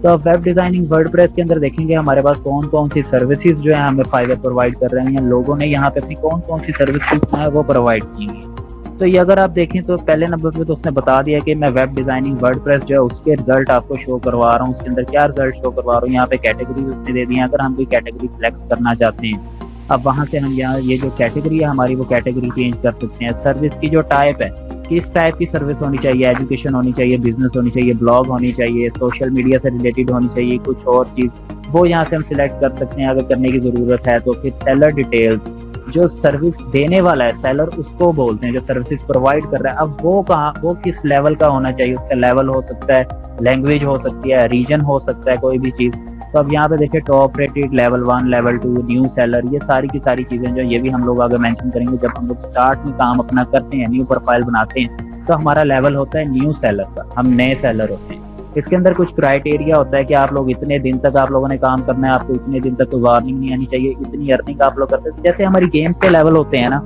तो वेब डिज़ाइनिंग वर्ड प्रेस के अंदर देखेंगे हमारे पास कौन कौन सी सर्विसेज जो है हमें फाइवर प्रोवाइड कर रहे हैं, लोगों ने यहाँ पे अपनी कौन कौन सी सर्विसेज है वो प्रोवाइड की है। तो ये अगर आप देखें तो पहले नंबर पे तो उसने बता दिया कि मैं वेब डिज़ाइनिंग वर्ड प्रेस जो है उसके रिजल्ट आपको शो करवा रहा हूँ, उसके अंदर क्या रिजल्ट शो करवा रहा हूँ। यहाँ पे कैटेगरी उसने दे दी है, अगर हम कोई कैटेगरी सिलेक्ट करना चाहते हैं, अब वहाँ से हम यहाँ ये जो कैटेगरी है हमारी वो कैटेगरी चेंज कर सकते हैं। सर्विस की जो टाइप है, किस टाइप की सर्विस होनी चाहिए, एजुकेशन होनी चाहिए, बिजनेस होनी चाहिए, ब्लॉग होनी चाहिए, सोशल मीडिया से रिलेटेड होनी चाहिए, कुछ और चीज़ वो यहाँ से हम सिलेक्ट कर सकते हैं अगर करने की ज़रूरत है तो। फिर सेलर डिटेल्स, जो सर्विस देने वाला है सेलर उसको बोलते हैं, जो सर्विसेज प्रोवाइड कर रहा है। अब वो कहाँ, वो किस लेवल का होना चाहिए, उसका लेवल हो सकता है, लैंग्वेज हो सकती है, रीजन हो सकता है, कोई भी चीज़। तो अब यहाँ पे देखिए top rated, level 1, level 2, new seller, ये सारी की सारी चीज़ें जो ये भी हम लोग आगे मेंशन करेंगे। जब हम लोग स्टार्ट में काम अपना करते हैं, न्यू प्रोफाइल बनाते हैं, तो हमारा लेवल होता है न्यू सेलर का, हम नए सेलर होते हैं। इसके अंदर कुछ क्राइटेरिया होता है कि आप लोग इतने दिन तक आप लोगों ने काम करना है, आपको इतने दिन तक कोई वार्निंग नहीं आनी चाहिए, इतनी अर्निंग आप लोग करते हैं। जैसे हमारी गेम्स के लेवल होते हैं ना,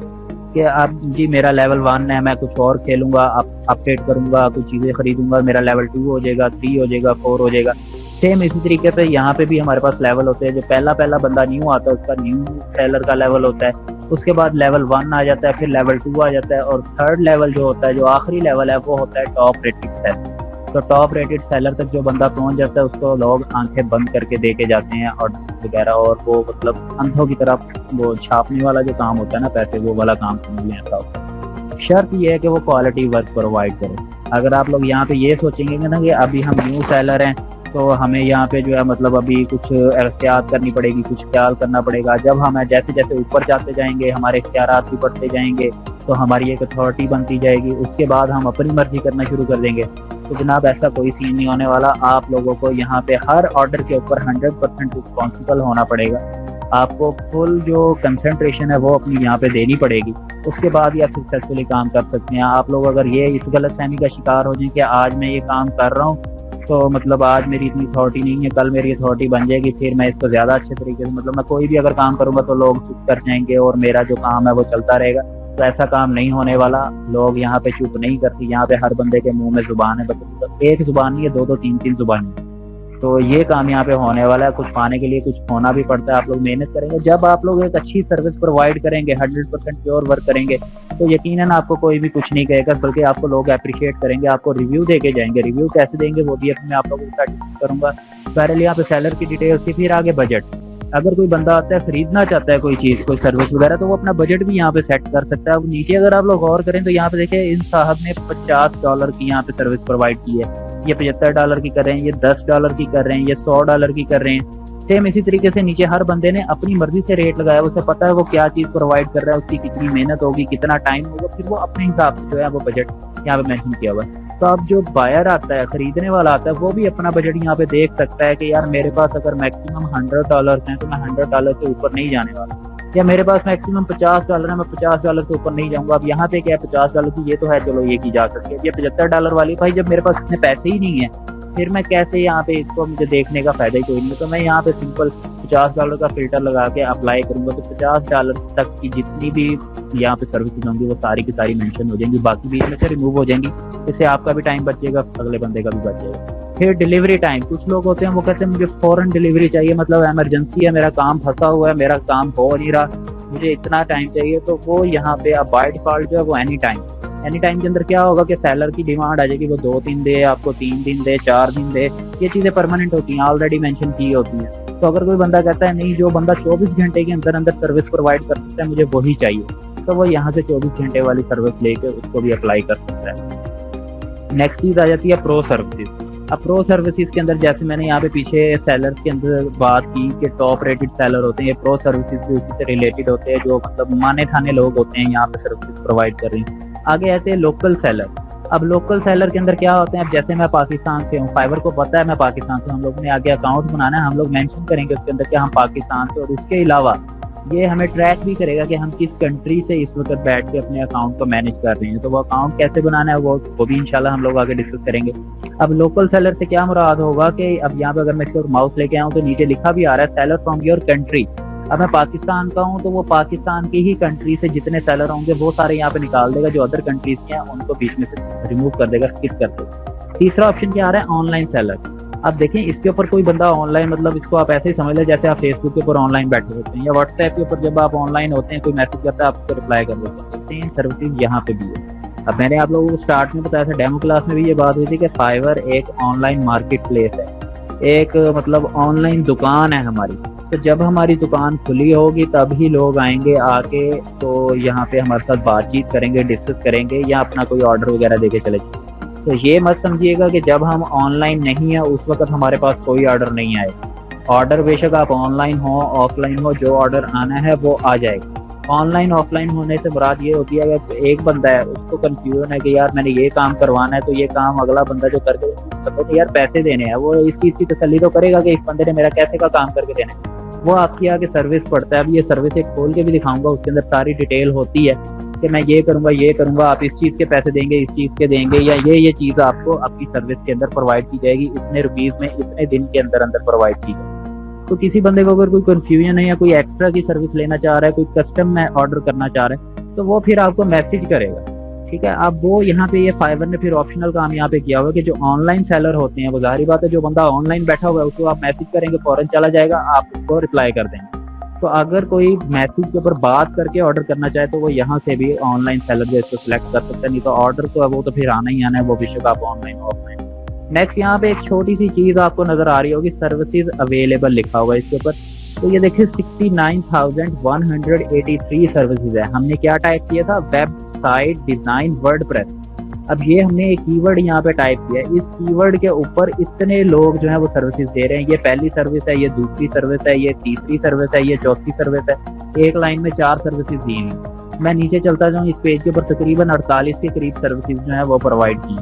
कि आप जी मेरा लेवल 1 है, मैं कुछ और खेलूंगा, अपडेट करूंगा, कुछ चीज़ें खरीदूंगा, मेरा लेवल 2 हो जाएगा, 3 हो जाएगा, 4 हो जाएगा। सेम इसी तरीके से यहाँ पे भी हमारे पास लेवल होते हैं। जो पहला पहला बंदा न्यू आता है उसका न्यू सेलर का लेवल होता है, उसके बाद लेवल 1 आ जाता है, फिर लेवल 2 आ जाता है, और थर्ड लेवल जो होता है, जो आखिरी लेवल है, वो होता है टॉप रेटेड सेलर। तो टॉप रेटेड सेलर तक जो बंदा पहुंच जाता है उसको लोग आंखें बंद करके देके जाते हैं और वगैरह, और वो मतलब अंधों की तरफ वो छापने वाला जो काम होता है ना पैसे, वो वाला काम समझ ऐसा होता है। शर्त ये है कि वो क्वालिटी वर्क प्रोवाइड करे। अगर आप लोग यहाँ पे ये सोचेंगे ना कि अभी हम न्यू सेलर हैं तो हमें यहाँ पे जो है मतलब अभी कुछ एहतियात करनी पड़ेगी, कुछ ख्याल करना पड़ेगा, जब हम जैसे जैसे ऊपर जाते जाएंगे हमारे इख्तियारात भी बढ़ते जाएंगे, तो हमारी एक अथॉरिटी बनती जाएगी, उसके बाद हम अपनी मर्जी करना शुरू कर देंगे। तो जनाब ऐसा कोई सीन नहीं होने वाला। आप लोगों को यहाँ पे हर ऑर्डर के ऊपर 100% रिस्पॉन्सिबल होना पड़ेगा। आपको फुल जो कंसंट्रेशन है वो अपनी यहाँ पे देनी पड़ेगी, उसके बाद ही आप सक्सेसफुली काम कर सकते हैं। आप लोग अगर ये इस गलतफहमी का शिकार हो जाए कि आज मैं ये काम कर रहा हूँ तो मतलब आज मेरी इतनी अथॉरिटी नहीं है, कल मेरी अथॉरिटी बन जाएगी, फिर मैं इसको ज़्यादा अच्छे तरीके से मतलब मैं कोई भी अगर काम करूँगा तो लोग चुप कर जाएंगे और मेरा जो काम है वो चलता रहेगा, तो ऐसा काम नहीं होने वाला। लोग यहाँ पे चुप नहीं करते, यहाँ पे हर बंदे के मुंह में जुबान है, मतलब एक जुबान नहीं है, 2-2 3-3 जुबान है। तो ये काम यहाँ पे होने वाला है। कुछ पाने के लिए कुछ खोना भी पड़ता है, आप लोग मेहनत करेंगे। जब आप लोग एक अच्छी सर्विस प्रोवाइड करेंगे, 100% प्योर वर्क करेंगे, तो यकीनन आपको कोई भी कुछ नहीं कहेगा, बल्कि आपको लोग अप्रिशिएट करेंगे, आपको रिव्यू देके जाएंगे। रिव्यू कैसे देंगे वो भी मैं आप लोगों के साथ डिस्कस करूंगा। पहले यहाँ पे सेलर की डिटेल्स थी, फिर आगे बजट। अगर कोई बंदा आता है खरीदना चाहता है कोई चीज़, कोई सर्विस वगैरह, तो वो अपना बजट भी यहाँ पे सेट कर सकता है। अब नीचे अगर आप लोग गौर करें तो यहाँ पे देखिए इन साहब ने $50 की यहाँ पे सर्विस प्रोवाइड की है, ये $75 की कर रहे हैं, ये $10 की कर रहे हैं, ये $100 की कर रहे हैं। सेम इसी तरीके से नीचे हर बंदे ने अपनी मर्जी से रेट लगाया, उसे पता है वो क्या चीज़ प्रोवाइड कर रहा है, उसकी कितनी मेहनत होगी, कितना टाइम होगा, फिर वो अपने हिसाब से जो है वो बजट यहाँ पे मेंशन किया हुआ है। तो अब जो बायर आता है, खरीदने वाला आता है, वो भी अपना बजट यहाँ पे देख सकता है कि यार मेरे पास अगर मैक्सिमम $100 है तो मैं $100 से ऊपर नहीं जाने वाला, या मेरे पास मैक्सिमम $50 है, मैं $50 से ऊपर नहीं जाऊंगा। अब यहाँ पे क्या है, $50 की ये तो है, चलो ये की जा सकती है। ये $75 वाली, भाई जब मेरे पास इतने पैसे ही नहीं है फिर मैं कैसे यहाँ पे इसको, मुझे देखने का फायदा ही कोई नहीं है। तो मैं यहाँ पे सिंपल $50 का फिल्टर लगा के अप्लाई करूंगा, तो $50 तक की जितनी भी यहाँ पे सर्विसेज होंगी वो सारी की सारी मेंशन हो जाएंगी, बाकी बीच में से रिमूव हो जाएंगी। इससे आपका भी टाइम बचेगा, अगले बंदे का भी बच जाएगा। फिर डिलीवरी टाइम, कुछ लोग होते हैं वो कहते हैं मुझे फौरन डिलीवरी चाहिए, मतलब इमरजेंसी है, मेरा काम फंसा हुआ है, मेरा काम हो नहीं रहा, मुझे इतना टाइम चाहिए। तो वो यहाँ पे अब बाय डिफॉल्ट जो है वो एनी टाइम के अंदर क्या होगा कि सेलर की डिमांड आ जाएगी, वो 2 दिन दे, आपको 3 दिन दे, 4 दिन दे। ये चीज़ें परमानेंट होती हैं, ऑलरेडी मेंशन की होती हैं। तो अगर कोई बंदा कहता है नहीं, जो बंदा 24 घंटे के अंदर अंदर सर्विस प्रोवाइड कर सकता है मुझे वही चाहिए, तो वो यहाँ से 24 घंटे वाली सर्विस लेके उसको भी अप्लाई कर सकता है। नेक्स्ट चीज़ आ जाती है प्रो सर्विसेज। अब प्रो सर्विसेज के अंदर जैसे मैंने यहाँ पे पीछे सेलर्स के अंदर बात की कि टॉप रेटेड सेलर होते हैं, ये प्रो सर्विसेज भी उसी से रिलेटेड होते हैं, जो मतलब माने ठाने लोग होते हैं यहाँ पे सर्विसेज प्रोवाइड कर रहे हैं। आगे आते हैं लोकल सेलर। अब लोकल सेलर के अंदर क्या होते हैं, अब जैसे मैं पाकिस्तान से हूँ, फाइवर को पता है मैं पाकिस्तान से, हम लोग ने आगे अकाउंट बनाना है, हम लोग मेंशन करेंगे उसके अंदर कि हम पाकिस्तान से, और उसके अलावा ये हमें ट्रैक भी करेगा कि हम किस कंट्री से इस वक्त बैठ के अपने अकाउंट को मैनेज कर रहे हैं। तो वो अकाउंट कैसे बनाना है वो भी इंशाल्लाह हम लोग आगे डिस्कस करेंगे। अब लोकल सेलर से क्या मुराद होगा कि अब यहाँ पे अगर मैं इसके माउस लेके आऊँ तो नीचे लिखा भी आ रहा है सेलर फ्रॉम योर कंट्री। अब मैं पाकिस्तान का हूँ तो वो पाकिस्तान की ही कंट्री से जितने सेलर होंगे वो सारे यहाँ पे निकाल देगा, जो अदर कंट्रीज के हैं उनको बीच में से रिमूव कर देगा, स्किप कर देगा। तीसरा ऑप्शन क्या आ रहा है, ऑनलाइन सेलर। अब देखें इसके ऊपर कोई बंदा ऑनलाइन, मतलब इसको आप ऐसे ही समझ लें जैसे आप फेसबुक के ऊपर ऑनलाइन बैठे होते हैं, या व्हाट्सएप के ऊपर जब आप ऑनलाइन होते हैं कोई मैसेज करता है आप उसको रिप्लाई कर देते हैं। सेम सर्विसेज यहाँ पे भी है। अब मैंने आप लोगों को स्टार्ट में बताया था, डेमो क्लास में भी ये बात हुई थी कि फाइवर एक ऑनलाइन मार्केट प्लेस है, एक मतलब ऑनलाइन दुकान है हमारी। तो जब हमारी दुकान खुली होगी तभी लोग आएंगे आके, तो यहाँ पे हमारे साथ बातचीत करेंगे, डिस्कस करेंगे, या अपना कोई ऑर्डर वगैरह देके चले जाएंगे। तो ये मत समझिएगा कि जब हम ऑनलाइन नहीं है उस वक्त हमारे पास कोई ऑर्डर नहीं आएगा। ऑर्डर बेशक आप ऑनलाइन हो ऑफलाइन हो, जो ऑर्डर आना है वो आ जाएगा। ऑनलाइन ऑफलाइन होने से मुराद ये होती है अगर एक बंदा है उसको कंफ्यूजन है कि यार मैंने ये काम करवाना है, तो ये काम अगला बंदा जो करके तो यार पैसे देने हैं, वो इस चीज़ की तसल्ली तो करेगा कि इस बंदे ने मेरा कैसे का काम करके देना है। वो आपकी आगे सर्विस पड़ता है। अब ये सर्विस एक खोल के भी दिखाऊंगा, उसके अंदर सारी डिटेल होती है कि मैं ये करूंगा, आप इस चीज़ के पैसे देंगे, इस चीज़ के देंगे, या ये चीज़ आपको आपकी सर्विस के अंदर प्रोवाइड की जाएगी, इतने रुपीज़ में इतने दिन के अंदर अंदर प्रोवाइड की जाएगी। तो किसी बंदे को अगर कोई कंफ्यूजन है या कोई एक्स्ट्रा की सर्विस लेना चाह रहा है, कोई कस्टम में ऑर्डर करना चाह रहा है, तो वो फिर आपको मैसेज करेगा। ठीक है, अब वो यहाँ पे ये फाइवर ने फिर ऑप्शनल काम यहाँ पे किया हुआ कि जो ऑनलाइन सेलर होते हैं, वो जाहिर बात है जो बंदा ऑनलाइन बैठा हुआ है उसको आप मैसेज करेंगे फौरन चला जाएगा, आप उसको रिप्लाई कर देंगे। तो अगर कोई मैसेज के ऊपर बात करके ऑर्डर करना चाहे तो वो यहाँ से भी ऑनलाइन सेलर जो इसको सिलेक्ट कर सकते हैं, नहीं तो ऑर्डर तो वो तो फिर आना ही आना है, वो बेशक आप ऑनलाइन ऑफलाइन। नेक्स्ट यहाँ पे एक छोटी सी चीज़ आपको नजर आ रही होगी, सर्विसेज अवेलेबल लिखा हुआ है इसके ऊपर। तो ये देखिए 69,183 सर्विसेज है। हमने क्या टाइप किया था, वेबसाइट डिजाइन वर्डप्रेस। अब ये हमने एक कीवर्ड यहाँ पे टाइप किया, इस कीवर्ड के ऊपर इतने लोग जो है वो सर्विसेज दे रहे हैं। ये पहली सर्विस है, ये दूसरी सर्विस है, ये तीसरी सर्विस है, ये चौथी सर्विस है। एक लाइन में 4 सर्विसेज दी हुई। मैं नीचे चलता जाऊँ, इस पेज के ऊपर तकरीबन 48 के करीब सर्विसेज जो है वो प्रोवाइड की।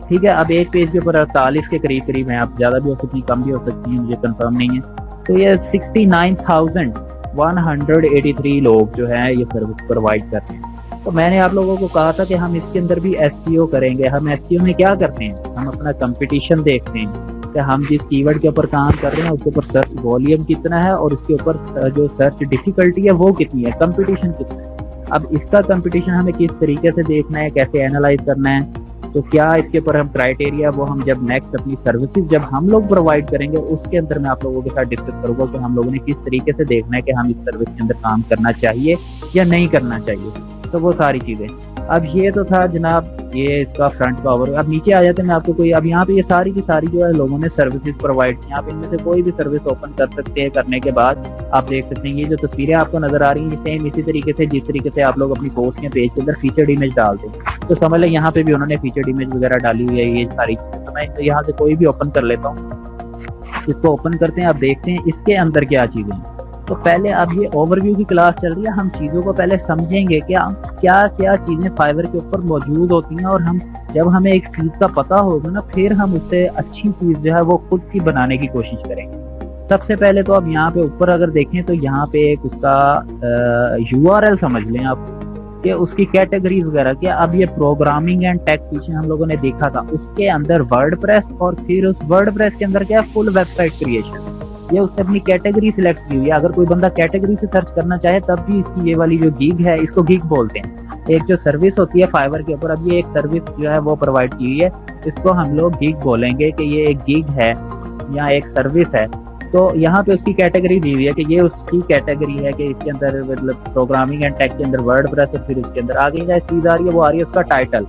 ठीक है, अब एक पेज के ऊपर 48 के करीब है, आप ज़्यादा भी हो सकती है कम भी हो सकती है, मुझे कंफर्म नहीं है। तो ये 69,183 लोग जो है ये सर्विस प्रोवाइड कर रहे हैं। तो मैंने आप लोगों को कहा था कि हम इसके अंदर भी एसईओ करेंगे। हम एसईओ में क्या करते हैं, हम अपना कंपटीशन देखते हैं कि हम जिस कीवर्ड के ऊपर काम कर रहे हैं उसके ऊपर सर्च वॉल्यूम कितना है और उसके ऊपर जो सर्च डिफिकल्टी है वो कितनी है, कंपटीशन कितना है। अब इसका कंपटीशन हमें किस तरीके से देखना है, कैसे एनालाइज करना है, तो क्या इसके ऊपर हम क्राइटेरिया वो हम जब नेक्स्ट अपनी सर्विसेज जब हम लोग प्रोवाइड करेंगे उसके अंदर मैं आप लोगों के साथ डिस्कस करूंगा कि हम लोगों ने किस तरीके से देखना है कि हम इस सर्विस के अंदर काम करना चाहिए या नहीं करना चाहिए। तो वो सारी चीज़ें। अब ये तो था जनाब ये इसका फ्रंट कवर। अब नीचे आ जाते हैं, मैं आपको कोई अब यहाँ पे ये सारी की सारी जो है लोगों ने सर्विसेज प्रोवाइड की। आप इनमें से कोई भी सर्विस ओपन कर सकते हैं, करने के बाद आप देख सकते हैं ये जो तस्वीरें आपको नजर आ रही हैं सेम इसी तरीके से जिस तरीके से आप लोग अपनी पोस्ट या पेज के अंदर फीचर्ड इमेज डालते हैं, तो समझ लें यहाँ पे भी उन्होंने फीचर्ड इमेज वगैरह डाली हुई है ये सारी चीज़ें। तो मैं यहाँ से कोई भी ओपन कर लेता हूँ, इसको ओपन करते हैं, आप देखते हैं इसके अंदर क्या चीज़ें हैं। तो पहले अब ये ओवरव्यू की क्लास चल रही है, हम चीज़ों को पहले समझेंगे क्या क्या क्या चीज़ें फाइवर के ऊपर मौजूद होती हैं, और हम जब हमें एक चीज़ का पता होगा ना फिर हम उससे अच्छी चीज़ जो है वो खुद की बनाने की कोशिश करेंगे। सबसे पहले तो अब यहाँ पे ऊपर अगर देखें तो यहाँ पे एक उसका URL समझ लें आप कि उसकी कैटेगरीज वगैरह क्या। अब ये प्रोग्रामिंग एंड टेक पीछे हम लोगों ने देखा था, उसके अंदर वर्डप्रेस और फिर उस वर्डप्रेस के अंदर क्या फुल वेबसाइट क्रिएशन, ये उसने अपनी कैटेगरी सिलेक्ट की हुई है। अगर कोई बंदा कैटेगरी से सर्च करना चाहे तब भी इसकी ये वाली जो गिग है, इसको गिग बोलते हैं, एक जो सर्विस होती है फाइवर के ऊपर। अब ये एक सर्विस जो है वो प्रोवाइड की हुई है, इसको हम लोग गिग बोलेंगे कि ये एक गिग है या एक सर्विस है। तो यहाँ पे उसकी कैटेगरी दी हुई है कि ये उसकी कैटेगरी है कि इसके अंदर मतलब प्रोग्रामिंग एंड टेक के अंदर वर्डप्रेस, और फिर उसके अंदर आगे क्या चीज़ आ रही है वो आ रही है उसका टाइटल।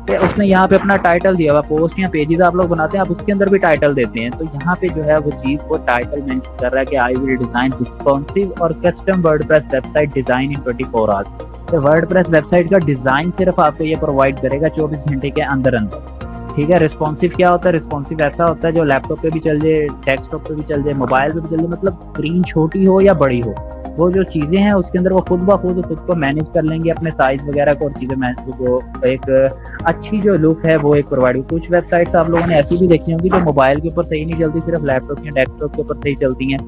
कि उसने यहाँ पे अपना टाइटल दिया हुआ, पोस्ट या पेजेस आप लोग बनाते हैं आप उसके अंदर भी टाइटल देते हैं। तो यहाँ पे जो है वो चीज़ वो टाइटल मेंशन कर रहा है कि आई विल डिजाइन रिस्पॉन्सिव और कस्टम वर्डप्रेस वेबसाइट डिजाइन इन 24 आवर्स। तो वर्डप्रेस वेबसाइट का डिजाइन सिर्फ आपको ये प्रोवाइड करेगा 24 घंटे के अंदर अंदर। ठीक है, रिस्पॉन्सिव क्या होता है, रिस्पॉन्सिव ऐसा होता है जो लैपटॉप पे भी चल जाए, डेस्कटॉप पे भी चल जाए, मोबाइल पे भी चल जाए, मतलब स्क्रीन छोटी हो या बड़ी हो, वो जो चीज़ें हैं उसके अंदर वो खुद ब खुद को मैनेज कर लेंगे अपने साइज वगैरह को, और चीज़ें मैनेज को एक अच्छी जो लुक है वो एक प्रोवाइड। कुछ वेबसाइट्स आप लोगों ने ऐसी भी देखी होंगी जो मोबाइल के ऊपर सही नहीं चलती, सिर्फ लैपटॉप या डेस्कटॉप के ऊपर सही चलती हैं।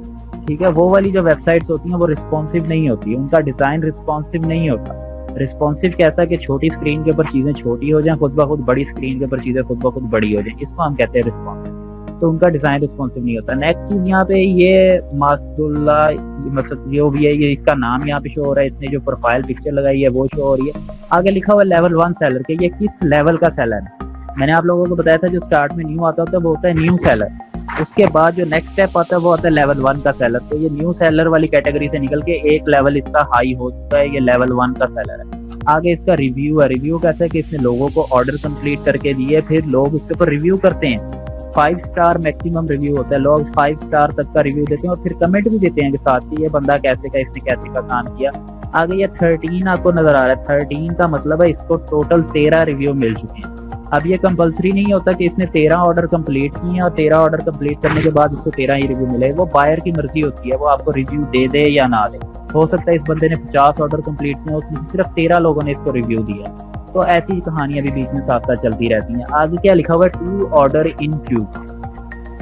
ठीक है, वो वाली जो वेबसाइट्स होती हैं वो रिस्पॉन्सिव नहीं होती, उनका डिज़ाइन रिस्पॉन्सिव नहीं होता। रिस्पॉन्सिव कैसा कि छोटी स्क्रीन के ऊपर चीज़ें छोटी हो जाएं, खुद ब खुद बड़ी स्क्रीन के ऊपर चीज़ें खुद ब खुद बड़ी हो जाएं, इसको हम कहते हैं रिस्पॉन्सिव। तो उनका डिज़ाइन रिस्पॉन्सिव नहीं होता। नेक्स्ट चीज़ यहाँ पे ये मासदुल्ला मतलब जो भी है ये इसका नाम यहाँ पे शो हो रहा है, इसने जो प्रोफाइल पिक्चर लगाई है वो शो हो रही है। आगे लिखा हुआ लेवल 1 सेलर के, ये किस लेवल का सेलर है। मैंने आप लोगों को बताया था जो स्टार्ट में न्यू आता होता है वो होता है न्यू सेलर, उसके बाद जो नेक्स्ट स्टेप आता है वो होता है लेवल 1 का सेलर। तो ये न्यू सेलर वाली कैटेगरी से निकल के एक लेवल इसका हाई हो चुका है, ये लेवल 1 का सेलर है। आगे इसका रिव्यू है, रिव्यू कैसा है कि इसने लोगों को ऑर्डर कंप्लीट करके दिए, फिर लोग उसके ऊपर रिव्यू करते हैं, 5 स्टार मैक्सिमम रिव्यू होता है, लोग 5 स्टार तक का रिव्यू देते हैं और फिर कमेंट भी देते हैं कि साथ ही ये बंदा कैसे का, इसने कैसे का काम किया। आगे ये 13 आपको नजर आ रहा है, 13 का मतलब है इसको टोटल 13 रिव्यू मिल चुके हैं। अब ये कंपलसरी नहीं होता कि इसने 13 ऑर्डर कंप्लीट किए हैं और 13 ऑर्डर कंप्लीट करने के बाद इसको 13 ही रिव्यू मिले। वो बायर की मर्जी होती है, वो आपको रिव्यू दे दे या ना दे। हो सकता है इस बंदे ने 50 ऑर्डर कंप्लीट किए, उसमें सिर्फ 13 लोगों ने इसको रिव्यू दिया। तो ऐसी कहानियां भी बीच में साथ साथ चलती रहती हैं। आगे क्या लिखा हुआ है, 2 ऑर्डर इन क्यू।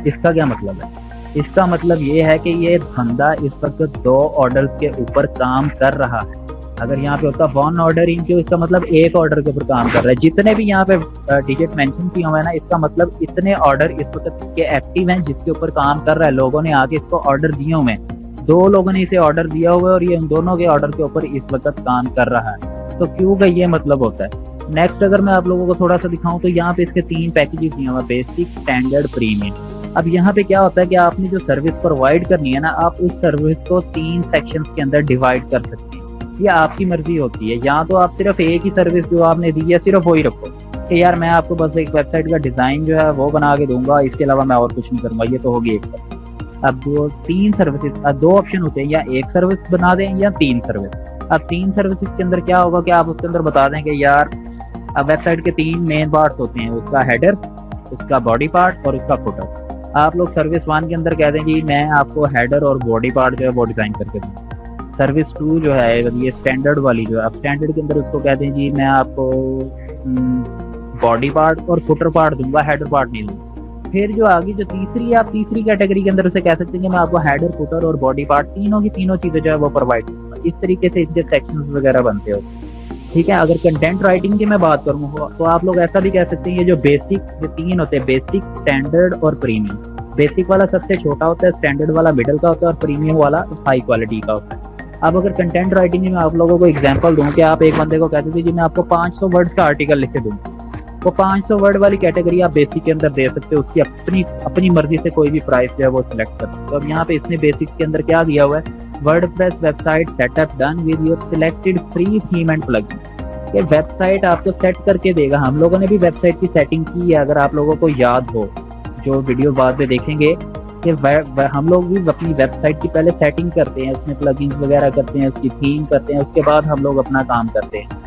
इसका क्या मतलब है? इसका मतलब ये है कि ये बंदा इस वक्त 2 ऑर्डर्स के ऊपर काम कर रहा है। अगर यहाँ पे होता 1 ऑर्डर इन क्यू, इसका मतलब 1 ऑर्डर के ऊपर काम कर रहा है। जितने भी यहाँ पे डिजिट मेंशन किए हुए हैं ना, इसका मतलब इतने ऑर्डर इस वक्त इसके एक्टिव हैं जिसके ऊपर काम कर रहा है। लोगों ने आके इसको ऑर्डर दिए हुए हैं, 2 लोगों ने इसे ऑर्डर दिया हुआ है और ये उन दोनों के ऑर्डर के ऊपर इस वक्त काम कर रहा है। तो क्यू का ये मतलब होता है। नेक्स्ट अगर मैं आप लोगों को थोड़ा सा दिखाऊं तो यहाँ पे इसके 3 पैकेजेस दिए हुए हैं, बेसिक, स्टैंडर्ड, प्रीमियम। अब यहाँ पे क्या होता है कि आपने जो सर्विस प्रोवाइड करनी है ना, आप उस सर्विस को 3 सेक्शंस के अंदर डिवाइड कर सकते हैं। ये आपकी मर्जी होती है। या तो आप सिर्फ एक ही सर्विस जो आपने दी है सिर्फ वही रखो कि यार मैं आपको बस एक वेबसाइट का डिजाइन जो है वो बना के दूंगा, इसके अलावा मैं और कुछ नहीं करूंगा, ये तो होगी एक सर्विस। अब जो 3 सर्विसेज, 2 ऑप्शन होते हैं, या एक सर्विस बना दें या 3 सर्विस। अब 3 सर्विसेज के अंदर क्या होगा कि आप उसके अंदर बता दें कि यार अब वेबसाइट के 3 मेन पार्ट होते हैं, उसका हेडर, उसका बॉडी पार्ट और उसका फुटर। आप लोग सर्विस 1 के अंदर कह दें जी मैं आपको हेडर और बॉडी पार्ट जो है वो डिजाइन करके दूंगा। सर्विस 2 जो है ये स्टैंडर्ड वाली जो है, अब स्टैंडर्ड के अंदर उसको कह दें जी मैं आपको बॉडी पार्ट और फुटर पार्ट दूंगा, हेडर पार्ट नहीं दूंगा। फिर जो आगे जो तीसरी है, आप तीसरी कैटेगरी के अंदर उसे कह सकते हैं कि मैं आपको हेडर, फुटर और बॉडी पार्ट तीनों की तीनों चीजें जो है वो प्रोवाइड करूंगा। इस तरीके से इसके सेक्शंस वगैरह बनते हो। ठीक है, अगर कंटेंट राइटिंग की मैं बात करूँ तो आप लोग ऐसा भी कह सकते हैं, ये जो बेसिक जो 3 होते हैं, बेसिक, स्टैंडर्ड और प्रीमियम। बेसिक वाला सबसे छोटा होता है, स्टैंडर्ड वाला मिडिल का होता है और प्रीमियम वाला हाई क्वालिटी का होता है। अब अगर कंटेंट राइटिंग में आप लोगों को एग्जांपल दूं कि आप एक बंदे को कहते थे जी मैं आपको 500 वर्ड्स का आर्टिकल लिख के दूंगा, तो 500 वर्ड वाली कैटेगरी आप बेसिक के अंदर दे सकते हो। उसकी अपनी मर्जी से कोई भी प्राइस जो है वो सिलेक्ट कर सकते हो। अब यहाँ पे इसने बेसिक्स के अंदर क्या दिया हुआ है, WordPress website setup done with your selected free theme and plugin. ये वेबसाइट आपको सेट करके देगा। हम लोगों ने भी वेबसाइट की सेटिंग की है, अगर आप लोगों को याद हो, जो वीडियो बाद में देखेंगे कि हम लोग भी अपनी वेबसाइट की पहले सेटिंग करते हैं, उसमें प्लगइन्स वगैरह करते हैं, उसकी थीम करते हैं, उसके बाद हम लोग अपना काम करते हैं।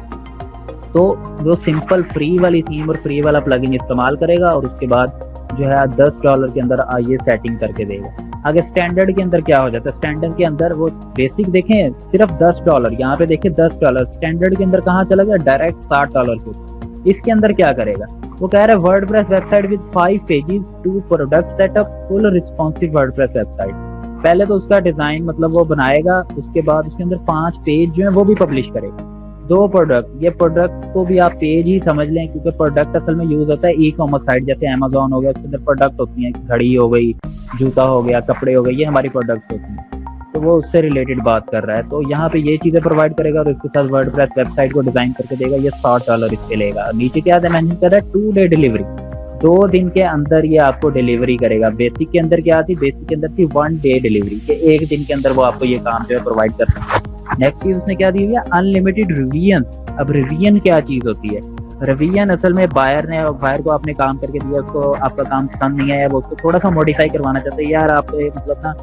तो जो सिंपल फ्री वाली थीम और फ्री वाला प्लगइन इस्तेमाल करेगा और उसके बाद जो है $10 के अंदर ये सेटिंग करके देगा। अगर स्टैंडर्ड के अंदर क्या हो जाता है, स्टैंडर्ड के अंदर वो बेसिक देखें सिर्फ $10, यहाँ पे देखें $10। स्टैंडर्ड के अंदर कहाँ चला गया, डायरेक्ट $60 के। इसके अंदर क्या करेगा, वो कह रहा है WordPress website with 5 pages, 2 product setup, full responsive WordPress website. पहले तो उसका डिजाइन मतलब वो बनाएगा, उसके बाद उसके अंदर 5 पेज जो है वो भी पब्लिश करेगा, 2 प्रोडक्ट। ये प्रोडक्ट को भी आप पेज ही समझ लें, क्योंकि प्रोडक्ट असल में यूज होता है ई कॉमर्स साइट, जैसे अमेजोन हो गया, उसके अंदर प्रोडक्ट होती हैं, घड़ी हो गई, जूता हो गया, कपड़े हो गए, ये हमारी प्रोडक्ट होती हैं। तो वो उससे रिलेटेड बात कर रहा है, तो यहाँ पे ये चीजें प्रोवाइड करेगा और इसके साथ वर्डप्रेस वेबसाइट को डिजाइन करके देगा। ये $60 इसके लेगा। नीचे क्या मेंशन कर रहा है, 2 डे डिलीवरी, 2 दिन के अंदर ये आपको डिलीवरी करेगा। बेसिक के अंदर क्या थी, बेसिक के अंदर थी 1 डे डिलीवरी, के 1 दिन के अंदर वो आपको ये काम जो है प्रोवाइड कर सकता है। नेक्स्ट चीज उसने क्या दी है, अनलिमिटेड रिवीजन। अब रिवीजन क्या चीज होती है, रिवीजन असल में बायर को आपने काम करके दिया, उसको आपका काम पसंद नहीं आया, वो उसको थोड़ा सा मॉडिफाई करवाना चाहते हैं, यार आप मतलब ना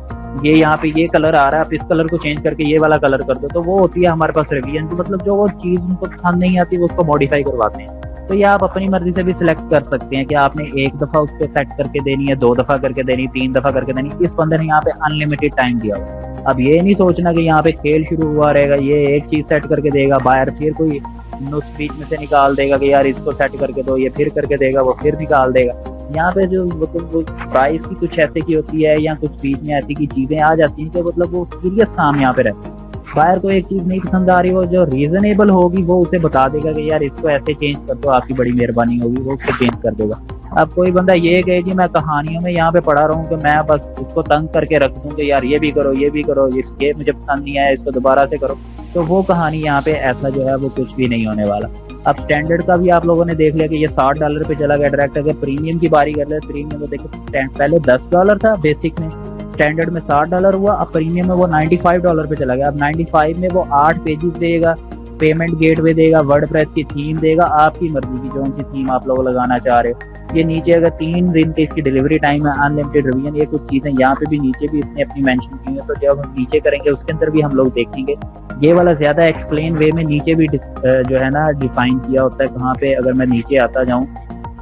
ये यहाँ पे ये कलर आ रहा है, आप इस कलर को चेंज करके ये वाला कलर कर दो। तो वो होती है हमारे पास रिवीजन की, मतलब जो वो चीज उनको पसंद नहीं आती वो उसको मॉडिफाई करवाते हैं। तो ये आप अपनी मर्जी से भी सिलेक्ट कर सकते हैं कि आपने 1 दफा उसको सेट करके देनी है, 2 दफा करके देनी, 3 दफा करके देनी। इस बंदे ने यहाँ पे अनलिमिटेड टाइम दिया हुआ। अब ये नहीं सोचना कि यहाँ पे खेल शुरू हुआ रहेगा, ये एक चीज सेट करके देगा, बायर फिर कोई नुस्ख बीच में से निकाल देगा कि यार इसको सेट करके दो, ये फिर करके देगा, वो फिर निकाल देगा। यहाँ पे जो मतलब प्राइस की कुछ ऐसे की होती है या कुछ बीच में ऐसी की चीजें आ जाती हैं कि मतलब वो सीरियस काम यहाँ पे रहता है। बायर को एक चीज नहीं पसंद आ रही, वो जो रीजनेबल होगी वो उसे बता देगा कि यार इसको ऐसे चेंज कर दो, आपकी बड़ी मेहरबानी होगी, वो उसको चेंज कर देगा। अब कोई बंदा ये कहे जी मैं कहानियों में यहाँ पे पढ़ा रहा हूँ कि मैं बस इसको तंग करके रख दूँ कि यार ये भी करो, ये भी करो, ये मुझे पसंद नहीं आया, इसको दोबारा से करो, तो वो कहानी यहाँ पे ऐसा जो है वो कुछ भी नहीं होने वाला। अब स्टैंडर्ड का भी आप लोगों ने देख लिया कि ये $60 पे चला गया डायरेक्ट। अगर प्रीमियम की बारी कर ले, प्रीमियम में देखो पहले $10 था बेसिक में, स्टैंडर्ड में $60 हुआ, अब प्रीमियम में वो $95 पे चला गया। अब 95 में वो 8 पेजेस देगा, पेमेंट गेटवे देगा, वर्डप्रेस की थीम देगा, आपकी मर्जी की जो सी थीम आप लोग लगाना चाह रहे हो। ये नीचे अगर 3 दिन की इसकी डिलीवरी टाइम है, अनलिमिटेड रिवीजन, ये कुछ चीजें यहाँ पे भी नीचे भी इसने अपनी मेंशन की है। तो जब हम नीचे करेंगे उसके अंदर भी हम लोग देखेंगे ये वाला ज्यादा एक्सप्लेन वे में नीचे भी जो है ना डिफाइन किया होता है। कहाँ पे अगर मैं नीचे आता जाऊँ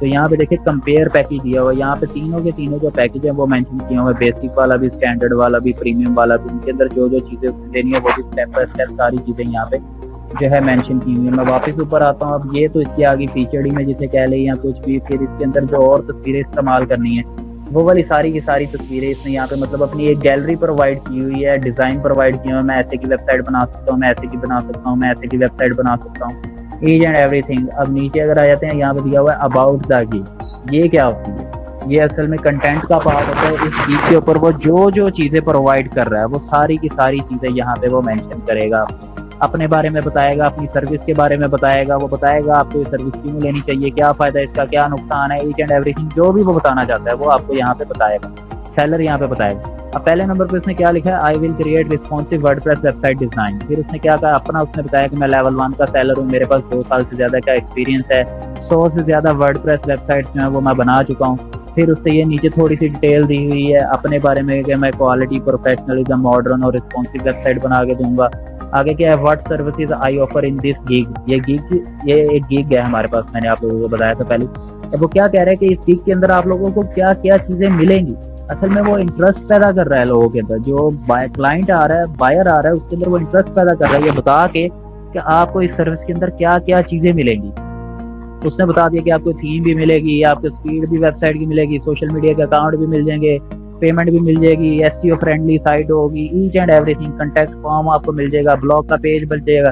तो यहाँ पे देखिए कंपेयर पैकेज दिया हुआ है, यहाँ पे तीनों के तीनों जो पैकेज है वो मेंशन किया हुआ है, बेसिक वाला भी, स्टैंडर्ड वाला भी, प्रीमियम वाला भी। उनके अंदर जो जो चीज़ें उसने देनी है वो भी स्टेप बाय स्टेप सारी चीज़ें यहाँ पे जो है मेंशन की हुई है। मैं वापस ऊपर आता हूँ। अब ये तो इसकी आगे फीचर्ड ही में जिसे कह ले या कुछ भी, फिर इसके अंदर जो और तस्वीरें इस्तेमाल करनी है वो वाली सारी की सारी तस्वीरें इसने यहाँ पे मतलब अपनी एक गैलरी प्रोवाइड की हुई है, डिज़ाइन प्रोवाइड किया हुआ है। मैं ऐसे की वेबसाइट बना सकता हूँ, मैं ऐसे की बना सकता हूँ, मैं ऐसे की वेबसाइट बना सकता हूँ, ईच एंड एवरीथिंग। अब नीचे अगर आ जाते हैं, यहाँ पे दिया हुआ है अबाउट द गिग। ये क्या होती है? ये असल में कंटेंट का पार्ट होता है। इस गिग के ऊपर वो जो जो चीज़ें प्रोवाइड कर रहा है वो सारी की सारी चीज़ें यहाँ पे वो मेंशन करेगा, अपने बारे में बताएगा, अपनी सर्विस के बारे में बताएगा, वो बताएगा आपको ये सर्विस क्यों लेनी चाहिए, क्या फ़ायदा है इसका, क्या नुकसान है, ईच एंड एवरीथिंग जो भी वो बताना चाहता है वो आपको यहाँ पे बताएगा, सेलर यहाँ पे बताएगा। अब पहले नंबर पे उसने क्या लिखा है, I will create responsive WordPress website design. फिर उसने क्या कहा, अपना उसने बताया कि मैं लेवल 1 का सेलर हूँ, मेरे पास 2 साल से ज़्यादा का एक्सपीरियंस है, 100 से ज़्यादा वर्डप्रेस वेबसाइट जो है वो मैं बना चुका हूँ। फिर उससे ये नीचे थोड़ी सी डिटेल दी हुई है अपने बारे में कि मैं क्वालिटी, प्रोफेशनलिज्म, मॉडर्न और रिस्पॉन्सिव वेबसाइट बना के दूंगा। आगे क्या है, what services I offer in this gig. ये एक गिग है हमारे पास, मैंने आप लोगों को बताया था पहले। अब वो क्या कह रहा है कि इस गिग के अंदर आप लोगों को क्या क्या चीज़ें मिलेंगी। असल में वो इंटरेस्ट पैदा कर रहा है लोगों के अंदर, जो क्लाइंट आ रहा है, बायर आ रहा है, उसके अंदर वो इंटरेस्ट पैदा कर रहा है ये बता के कि आपको इस सर्विस के अंदर क्या क्या चीज़ें मिलेंगी। उसने बता दिया कि आपको थीम भी मिलेगी, आपको स्पीड भी वेबसाइट की मिलेगी, सोशल मीडिया के अकाउंट भी मिल जाएंगे, पेमेंट भी मिल जाएगी, एसईओ फ्रेंडली साइट होगी, each and everything, contact form आपको मिल जाएगा, ब्लॉग का पेज बन जाएगा,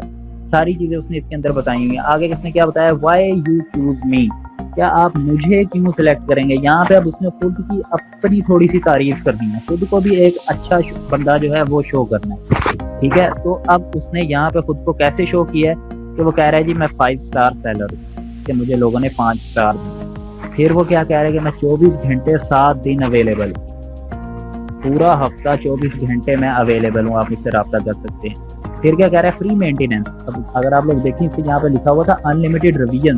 सारी चीज़ें उसने इसके अंदर बताई हुई हैं। आगे उसने क्या बताया, व्हाई यू चूज मी, क्या आप मुझे क्यों सिलेक्ट करेंगे। यहाँ पे अब उसने खुद की अपनी थोड़ी सी तारीफ करनी है, खुद को भी एक अच्छा बंदा जो है वो शो करना है, ठीक है। तो अब उसने यहाँ पे खुद को कैसे शो किया है कि वो कह रहा है जी मैं 5 स्टार सेलर हूँ, कि मुझे लोगों ने 5 स्टार दिए। फिर वो क्या कह रहा है कि मैं 24 घंटे 7 दिन अवेलेबल हूँ, पूरा हफ्ता 24 घंटे में अवेलेबल हूँ, आप मुझसे रब्ता कर सकते हैं। फिर क्या कह रहा है, फ्री मेंटेनेंस। अब अगर आप लोग देखें इससे यहाँ पे लिखा हुआ था अनलिमिटेड रिवीजन।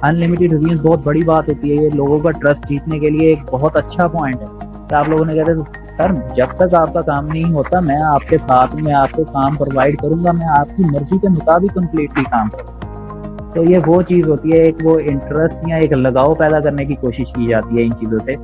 अनलिमिटेड रिवीजन बहुत बड़ी बात होती है, ये लोगों का ट्रस्ट जीतने के लिए एक बहुत अच्छा पॉइंट है। तो आप लोगों ने कहते सर जब तक आपका काम नहीं होता मैं आपके साथ में आपको काम प्रोवाइड करूंगा, मैं आपकी मर्जी के मुताबिक कम्प्लीटली काम करूँगा। तो ये वो चीज़ होती है, एक वो इंटरेस्ट या एक लगाव पैदा करने की कोशिश की जाती है इन चीज़ों से।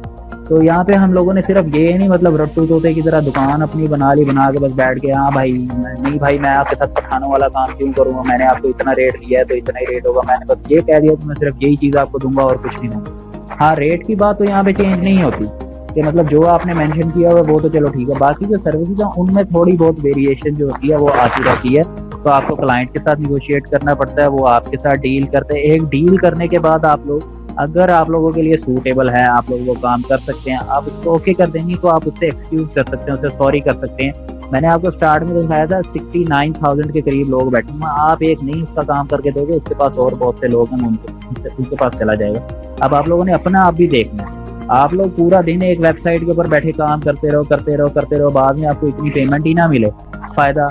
तो यहाँ पे हम लोगों ने सिर्फ ये नहीं मतलब रट्टू तोते की तरह दुकान अपनी बना ली, बना के बस बैठ के हाँ भाई नहीं भाई मैं आपके साथ पठानों वाला काम क्यों करूँगा, मैंने आपको इतना रेट दिया है तो इतना ही रेट होगा, मैंने बस ये कह दिया तो मैं सिर्फ यही चीज़ आपको दूंगा और कुछ नहीं दूंगा। हाँ रेट की बात तो यहाँ पे चेंज नहीं होती कि मतलब जो आपने मेंशन किया हुआ वो तो चलो ठीक है, बाकी जो सर्विसेज हैं उनमें थोड़ी बहुत वेरिएशन जो होती है वो आती रहती है। तो आपको क्लाइंट के साथ निगोशिएट करना पड़ता है, वो आपके साथ डील करते हैं। एक डील करने के बाद आप लोग अगर आप लोगों के लिए सूटेबल है, आप लोग वो काम कर सकते हैं, आप उसको ओके कर देंगे तो आप उससे एक्सक्यूज कर सकते हैं, उससे सॉरी कर सकते हैं। मैंने आपको स्टार्ट में दिखाया था 69,000 के करीब लोग बैठे हुए, आप एक नहीं उसका काम करके दोगे, उसके पास और बहुत से लोग हैं उनके पास चला जाएगा। अब आप लोगों ने अपना आप भी देखना है। आप लोग पूरा दिन एक वेबसाइट के ऊपर बैठे काम करते रहो, बाद में आपको इतनी पेमेंट ही ना मिले फायदा,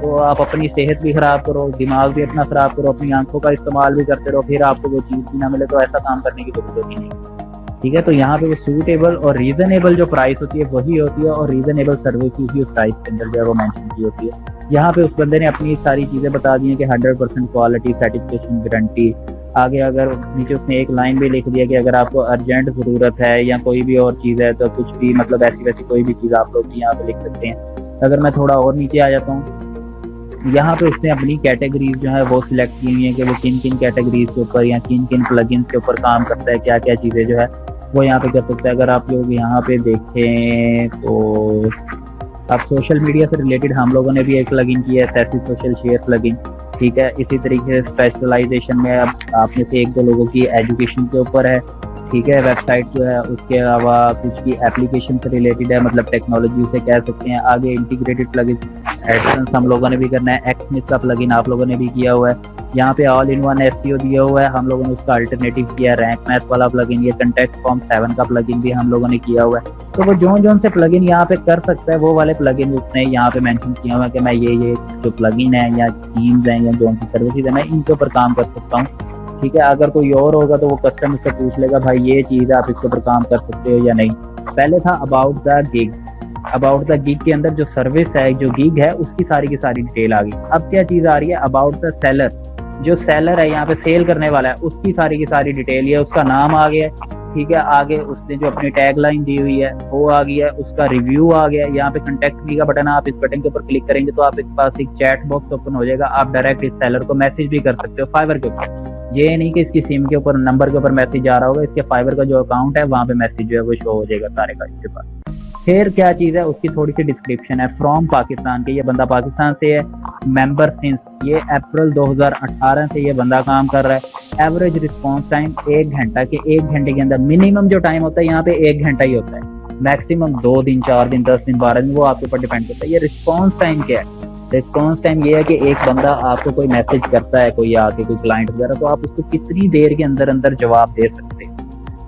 तो आप अपनी सेहत भी खराब करो, दिमाग भी अपना खराब करो, अपनी आंखों का इस्तेमाल भी करते रहो, फिर आपको वो चीज़ भी ना मिले, तो ऐसा काम करने की जरूरत ही नहीं, ठीक है। तो यहाँ पे वो सूटेबल और रीजनेबल जो प्राइस होती है वही होती है, और रीजनेबल सर्विस भी उस प्राइस के अंदर जो है वो मेंशन की होती है। यहाँ पे उस बंदे ने अपनी सारी चीज़ें बता दी हैं कि 100% क्वालिटी, सर्टिफिकेशन, गारंटी। आगे अगर नीचे उसने एक लाइन भी लिख दिया कि अगर आपको अर्जेंट ज़रूरत है या कोई भी और चीज़ है तो कुछ भी मतलब ऐसी वैसी कोई भी चीज़ आप लोग भी यहाँ पे लिख सकते हैं। अगर मैं थोड़ा और नीचे आ जाता हूँ, यहाँ पे उसने अपनी कैटेगरीज जो है वो सिलेक्ट की हुई है कि वो किन किन कैटेगरीज के ऊपर या किन किन प्लगइन्स के ऊपर काम करता है, क्या क्या चीज़ें जो है वो यहाँ पे कर सकता है। अगर आप लोग यहाँ पे देखें तो अब सोशल मीडिया से रिलेटेड हम लोगों ने भी एक प्लगइन किया है, सैसी सोशल शेयर प्लगइन, ठीक है। इसी तरीके से स्पेशलाइजेशन में अब आप में से 1-2 लोगों की एजुकेशन के ऊपर है, ठीक है। वेबसाइट जो है उसके अलावा कुछ की एप्लीकेशन से रिलेटेड है, मतलब टेक्नोलॉजी से कह सकते हैं। आगे इंटीग्रेटेड प्लगइन एडसेंस हम लोगों ने भी करना है, एक्समिथ का प्लगइन आप लोगों ने भी किया हुआ है। यहाँ पे ऑल इन वन एसईओ दिया हुआ है, हम लोगों ने उसका अल्टरनेटिव किया, रैंक मैथ वाला प्लगइन, ये कॉन्टैक्ट फॉर्म 7 का प्लगइन भी हम लोगों ने किया हुआ है। तो वो जोन से प्लगइन यहाँ पे कर सकता है वो वाले प्लगइन उसने यहाँ पे मेंशन किया हुआ है कि मैं ये जो प्लगइन है या थीम्स हैं या जोन सी सर्विसेज है मैं इनके ऊपर काम कर सकता हूँ, ठीक है। अगर कोई और होगा तो वो कस्टमर से पूछ लेगा भाई ये चीज़ आप इसके ऊपर काम कर सकते हो या नहीं। पहले था about the gig, about the gig के अंदर जो सर्विस है, जो गिग है उसकी सारी की सारी डिटेल आ गई। अब क्या चीज़ आ रही है, अबाउट द सेलर। जो सेलर है यहाँ पे सेल करने वाला है उसकी सारी की सारी डिटेल, ये उसका नाम आ गया है, ठीक है। आगे उसने जो अपनी टैग लाइन दी हुई है वो आ गई है, उसका रिव्यू आ गया है। यहाँ पे कॉन्टेक्ट मी का बटन है, आप इस बटन के ऊपर क्लिक करेंगे तो आपके पास एक चैट बॉक्स ओपन हो जाएगा। आप डायरेक्ट इस सेलर को मैसेज भी कर सकते हो फाइवर के ऊपर। ये नहीं कि इसकी सिम के ऊपर नंबर के ऊपर मैसेज आ रहा होगा, इसके फाइबर का जो अकाउंट है वहाँ पे मैसेज जो है वो शो हो जाएगा सारे का इसके पास। फिर क्या चीज़ है, उसकी थोड़ी सी डिस्क्रिप्शन है। फ्रॉम पाकिस्तान के, ये बंदा पाकिस्तान से है। मेंबर सिंस, ये अप्रैल 2018 से ये बंदा काम कर रहा है। एवरेज रिस्पॉन्स टाइम 1 घंटा के, 1 घंटे के अंदर मिनिमम जो टाइम होता है यहाँ पे 1 घंटा ही होता है। मैक्सिमम 2 दिन, 4 दिन, 10 दिन, 12 दिन, वो आपके ऊपर डिपेंड करता है। ये रिस्पॉन्स टाइम क्या है, रिस्पॉन्स टाइम ये है कि एक बंदा आपको कोई मैसेज करता है, कोई आके कोई क्लाइंट वगैरह, तो आप उसको कितनी देर के अंदर अंदर जवाब दे सकते हैं।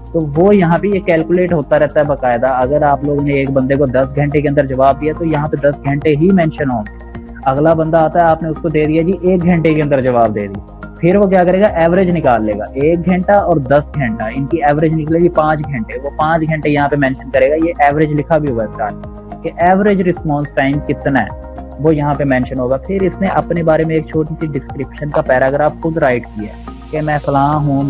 तो वो यहाँ पे ये कैलकुलेट होता रहता है बाकायदा। अगर आप लोगों ने एक बंदे को 10 घंटे के अंदर जवाब दिया तो यहाँ पे 10 घंटे ही मेंशन होंगे। अगला बंदा आता है, आपने उसको दे दिया जी 1 घंटे के अंदर जवाब दे दिया, फिर वो क्या करेगा, एवरेज निकाल लेगा। 1 घंटा और 10 घंटा, इनकी एवरेज निकलेगी 5 घंटे। वो 5 घंटे यहाँ पे मेंशन करेगा, ये एवरेज लिखा भी हुआ है कि एवरेज रिस्पॉन्स टाइम कितना है, वो यहाँ पे मेंशन होगा। फिर इसने अपने बारे में एक छोटी सी डिस्क्रिप्शन का पैराग्राफ खुद राइट किया है कि मैं फलां हूँ,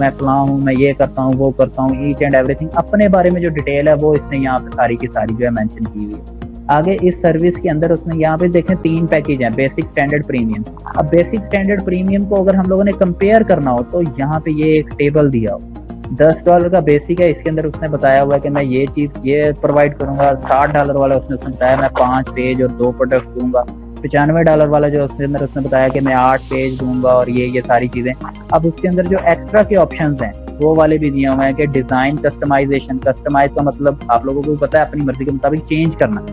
मैं ये करता हूँ, वो करता हूँ, ईच एंड एवरीथिंग। अपने बारे में जो डिटेल है वो इसने यहाँ पे सारी की सारी जो है मेंशन की हुई है। आगे इस सर्विस के अंदर उसने यहाँ पे देखें 3 पैकेज हैं, बेसिक, स्टैंडर्ड, प्रीमियम। अब बेसिक, स्टैंडर्ड, प्रीमियम को अगर हम लोगों ने कंपेयर करना हो तो यहाँ पे ये एक टेबल दिया हो। $10 का बेसिक है, इसके अंदर उसने बताया हुआ है कि मैं ये चीज़ ये प्रोवाइड करूंगा। $60 वाला उसने बताया मैं 5 पेज और 2 प्रोडक्ट दूंगा। $95 वाला जो उसके अंदर उसने बताया कि मैं 8 पेज दूंगा और ये सारी चीज़ें। अब उसके अंदर जो एक्स्ट्रा के ऑप्शंस हैं वो वाले भी दिए हुए हैं कि डिज़ाइन कस्टमाइजेशन। कस्टमाइज का मतलब आप लोगों को पता है अपनी मर्जी के मुताबिक चेंज करना।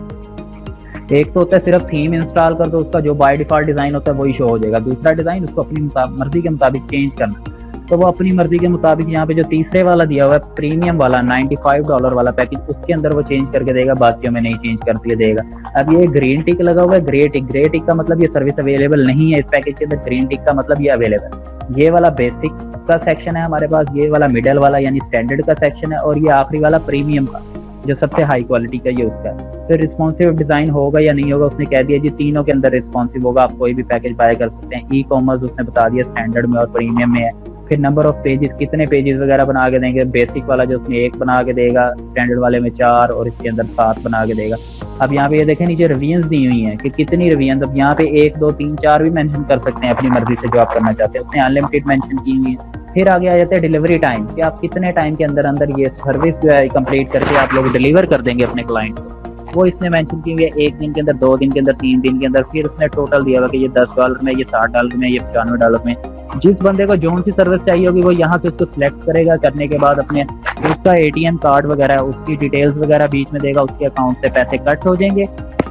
एक तो होता है सिर्फ थीम इंस्टॉल कर दो, उसका जो बाय डिफॉल्ट डिज़ाइन होता है वही शो हो जाएगा। दूसरा डिज़ाइन उसको अपनी मर्जी के मुताबिक चेंज करना, तो वो अपनी मर्जी के मुताबिक यहाँ पे जो तीसरे वाला दिया हुआ है प्रीमियम वाला $95 वाला पैकेज, उसके अंदर वो चेंज करके देगा, बाकियों में नहीं चेंज करके देगा। अब ये ग्रीन टिक लगा हुआ है, ग्रे टिक का मतलब ये सर्विस अवेलेबल नहीं है इस पैकेज के अंदर। ग्रीन टिक का मतलब ये अवेलेबल। ये वाला बेसिक का सेक्शन है हमारे पास, ये वाला मिडल वाला यानी स्टैंडर्ड का सेक्शन है, और ये आखिरी वाला प्रीमियम का जो सबसे हाई क्वालिटी का ये उसका है। फिर रिस्पॉन्सिव डिजाइन होगा या नहीं होगा उसने कह दिया जी, तीनों के अंदर रिस्पॉन्सिव होगा, आप कोई भी पैकेज बाय कर सकते हैं। ई कॉमर्स उसने बता दिया स्टैंडर्ड में और प्रीमियम में है। फिर नंबर ऑफ पेजेस, कितने पेजेस वगैरह बना के देंगे। बेसिक वाला जो उसमें 1 बना के देगा, स्टैंडर्ड वाले में 4 और इसके अंदर 7 बना के देगा। अब यहाँ पे ये देखें नीचे रिव्यूज दी हुई हैं कि कितनी रिव्यूज। अब यहाँ पे 1, 2, 3, 4 भी मेंशन कर सकते हैं अपनी मर्जी से जो आप करना चाहते हैं, उसने अनलिमिटेड मेंशन की हुई है। फिर आगे आ जाते हैं डिलीवरी टाइम कि आप कितने टाइम के अंदर अंदर ये सर्विस जो है कंप्लीट करके आप लोग डिलीवर कर देंगे अपने क्लाइंट को, वो इसने मेंशन की हुई है। 1 दिन के अंदर, 2 दिन के अंदर, 3 दिन के अंदर। फिर उसने टोटल दिया हुआ कि ये $10 में, ये $60 में, ये $95 में। जिस बंदे को जो सी सर्विस चाहिए होगी वो यहाँ से उसको सिलेक्ट करेगा, करने के बाद अपने उसका ATM कार्ड वगैरह उसकी डिटेल्स वगैरह बीच में देगा, उसके अकाउंट से पैसे कट हो जाएंगे।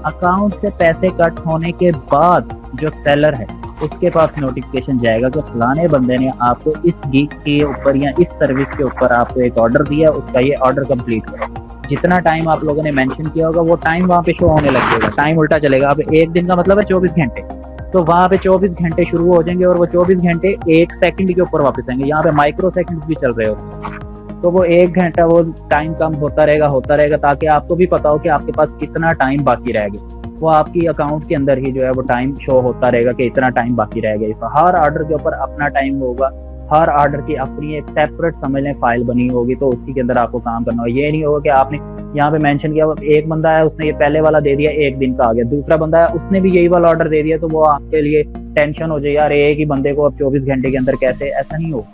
अकाउंट से पैसे कट होने के बाद जो सेलर है उसके पास नोटिफिकेशन जाएगा कि फलाने बंदे ने आपको इस गिग के ऊपर या इस सर्विस के ऊपर आपको एक ऑर्डर दिया, उसका ये ऑर्डर कंप्लीट करो। जितना टाइम आप लोगों ने मेंशन किया होगा वो टाइम वहाँ पे शो होने लग जाएगा, टाइम उल्टा चलेगा। अब 1 दिन का मतलब है 24 घंटे, तो वहाँ पे 24 घंटे शुरू हो जाएंगे और वो 24 घंटे 1 सेकंड के ऊपर वापस आएंगे। यहाँ पे माइक्रो सेकंड भी चल रहे होते, तो वो 1 घंटा वो टाइम कम होता रहेगा ताकि आपको भी पता हो कि आपके पास कितना टाइम बाकी रह गया। वो आपकी अकाउंट के अंदर ही जो है वो टाइम शो होता रहेगा कि इतना टाइम बाकी रह गया। तो हर ऑर्डर के ऊपर अपना टाइम होगा, हर ऑर्डर की अपनी एक सेपरेट समझ लें फाइल बनी होगी, तो उसी के अंदर आपको काम करना होगा। ये नहीं होगा कि आपने यहाँ पे मेंशन किया, एक बंदा है उसने ये पहले वाला दे दिया 1 दिन का आ गया, दूसरा बंदा है उसने भी यही वाला ऑर्डर दे दिया, तो वो आपके लिए टेंशन हो जाए यार एक ही बंदे को अब 24 घंटे के अंदर कैसे, ऐसा नहीं हो।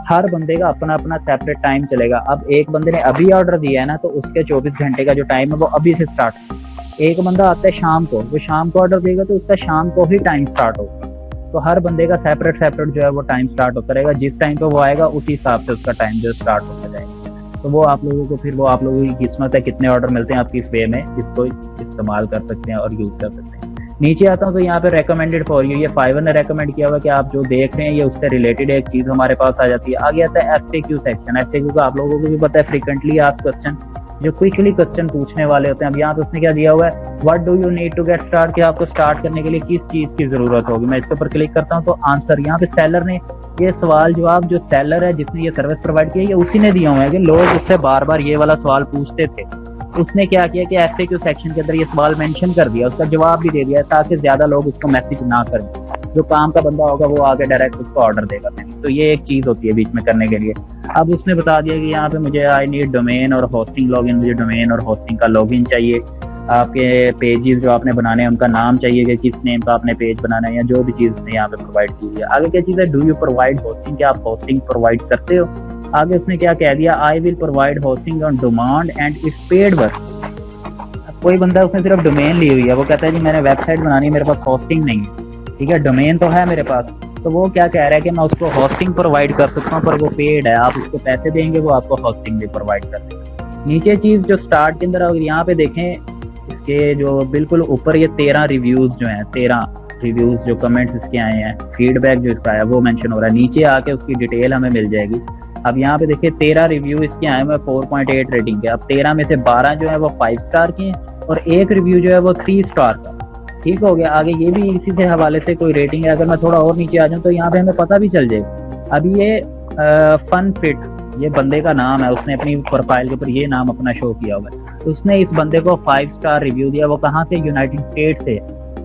हर बंदे का अपना अपना सेपरेट टाइम चलेगा। अब एक बंदे ने अभी ऑर्डर दिया है ना, तो उसके 24 घंटे का जो टाइम है वो अभी से स्टार्ट। एक बंदा आता है शाम को, वो शाम को ऑर्डर देगा तो उसका शाम को ही टाइम स्टार्ट होगा। तो हर बंदे का सेपरेट जो है वो टाइम स्टार्ट होता रहेगा। जिस टाइम पे वो आएगा उसी हिसाब से उसका टाइम जो स्टार्ट होता जाएगा। तो वो आप लोगों को फिर वो आप लोगों की किस्मत है कितने ऑर्डर मिलते हैं आपकी इस वे में, जिसको इस्तेमाल कर सकते हैं और यूज कर सकते हैं। नीचे आता हूँ तो यहाँ पे रेकमेंडेड फॉर यू, ये फाइवर ने रेकमेंड किया हुआ कि आप जो देख रहे हैं ये उससे रिलेटेड एक चीज हमारे पास आ जाती है। आगे आता है FAQ सेक्शन। FAQ का आप लोगों को भी पता है, फ्रीक्वेंटली आस्क्ड क्वेश्चन, जो क्विकली क्वेश्चन पूछने वाले होते हैं। अब यहाँ पे उसने क्या दिया हुआ है, what do you need to get start, कि आपको स्टार्ट करने के लिए किस चीज की जरूरत होगी। मैं इसके ऊपर क्लिक करता हूँ तो आंसर, यहाँ पे सेलर ने ये सवाल जवाब, जो सेलर है जिसने ये सर्विस प्रोवाइड की है, ये उसी ने दिया हुआ है कि लोग उससे बार बार ये वाला सवाल पूछते थे। उसने क्या किया कि FAQ सेक्शन के अंदर ये सवाल मेंशन कर दिया, उसका जवाब भी दे दिया ताकि ज्यादा लोग उसको मैसेज ना करें। जो काम का बंदा होगा वो आके डायरेक्ट उसको ऑर्डर देगा। तो ये एक चीज़ होती है बीच में करने के लिए। अब उसने बता दिया कि यहाँ पे मुझे आई नीड डोमेन और होस्टिंग लॉगिन, मुझे डोमेन और होस्टिंग का लॉगिन चाहिए, आपके पेजेस जो आपने बनाने हैं उनका नाम चाहिए कि किस नेम का आपने पेज बनाना है, या जो भी चीज़ उसने यहाँ पे प्रोवाइड की है। आगे क्या चीज़ है, डू यू प्रोवाइड होस्टिंग, क्या आप होस्टिंग प्रोवाइड करते हो। आगे उसने क्या कह दिया, I will provide hosting on demand and it's paid work. कोई बंदा उसने सिर्फ डोमेन ली हुई है, वो कहता है जी मैंने वेबसाइट बनानी है, मेरे पास होस्टिंग नहीं है, ठीक है, डोमेन तो है मेरे पास, तो वो क्या कह रहा है कि मैं उसको होस्टिंग प्रोवाइड कर सकता हूँ, पर वो पेड है, आप उसको पैसे देंगे वो आपको होस्टिंग भी प्रोवाइड कर देगा। नीचे चीज़ जो स्टार्ट के अंदर, अगर यहाँ पे देखें इसके जो बिल्कुल ऊपर ये 13 रिव्यूज़ जो हैं, 13 रिव्यूज़ जो कमेंट्स इसके आए हैं, फीडबैक जो इसका आया वो मेंशन हो रहा है। नीचे आके उसकी डिटेल हमें मिल जाएगी। अब यहाँ पे देखिए 13 रिव्यू इसके आए हुए 4.8 रेटिंग के। अब 13 में से 12 जो है वो 5 स्टार के हैं और एक रिव्यू जो है वो 3 स्टार का। ठीक हो गया। आगे ये भी इसी से हवाले से कोई रेटिंग है। अगर मैं थोड़ा और नीचे आ जाऊँ तो यहाँ पे हमें पता भी चल जाएगा। अभी ये फन फिट, ये बंदे का नाम है, उसने अपनी प्रोफाइल के ऊपर ये नाम अपना शो किया हुआ है। तो उसने इस बंदे को 5 स्टार रिव्यू दिया। वो कहाँ से, यूनाइटेड स्टेट से।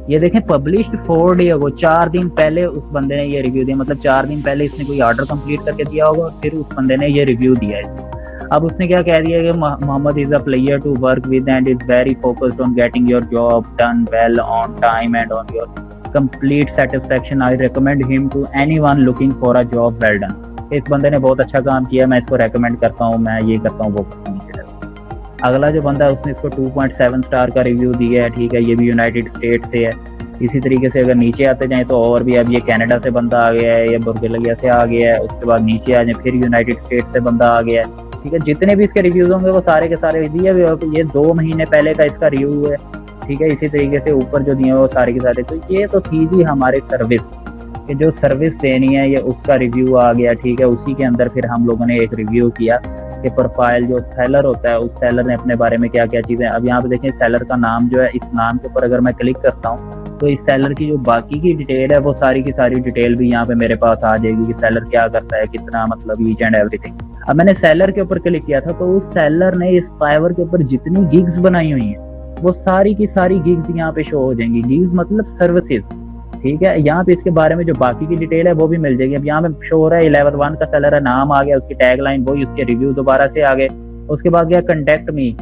ये देखें पब्लिश्ड 4 डे अगो, 4 दिन पहले उस बंदे ने ये रिव्यू दिया। मतलब 4 दिन पहले इसने कोई ऑर्डर कंप्लीट करके दिया होगा और फिर उस बंदे ने ये रिव्यू दिया है। अब उसने क्या कह दिया कि Mohammed is a player to work with and is very focused on getting your job done well on time and on your complete satisfaction. I recommend him to anyone looking for a job well done. इस बंदे ने बहुत अच्छा काम किया, मैं इसको recommend करता हूँ, मैं ये करता हूँ वो करता हूँ। अगला जो बंदा है उसने इसको 2.7 स्टार का रिव्यू दिया है। ठीक है, ये भी यूनाइटेड स्टेट से है। इसी तरीके से अगर नीचे आते जाएं तो और भी, अब ये कनाडा से बंदा आ गया है, ये बुर्गिलिया से आ गया है, उसके बाद नीचे आ जाए फिर यूनाइटेड स्टेट से बंदा आ गया है। ठीक है, जितने भी इसके रिव्यूज होंगे वो सारे के सारे दिए हुए, ये 2 महीने पहले का इसका रिव्यू है। ठीक है, इसी तरीके से ऊपर जो दिए वो सारे के सारे। तो ये तो थी जी हमारी सर्विस, कि जो सर्विस देनी है ये उसका रिव्यू आ गया। ठीक है, उसी के अंदर फिर हम लोगों ने एक रिव्यू किया कि प्रोफाइल जो सेलर होता है उस सेलर ने अपने बारे में क्या क्या चीज़ें। अब यहाँ पे देखें सेलर का नाम जो है, इस नाम के ऊपर अगर मैं क्लिक करता हूँ तो इस सेलर की जो बाकी की डिटेल है वो सारी की सारी डिटेल भी यहाँ पे मेरे पास आ जाएगी कि सेलर क्या करता है, कितना, मतलब ईच एंड एवरीथिंग। अब मैंने सेलर के ऊपर क्लिक किया था तो उस सेलर ने इस फाइवर के ऊपर जितनी गिग्स बनाई हुई हैं वो सारी की सारी गिग्स यहाँ पे शो हो जाएंगी। गिग्स मतलब सर्विसेज। ठीक है, यहाँ पे इसके बारे में जो बाकी की डिटेल है वो भी मिल जाएगी। अब यहाँ पे शो हो रहा है 11 का सेलर है, नाम आ गया, उसकी टैगलाइन वही, उसके रिव्यू दोबारा से आ गए। उसके बाद गया कंटेक्ट मी,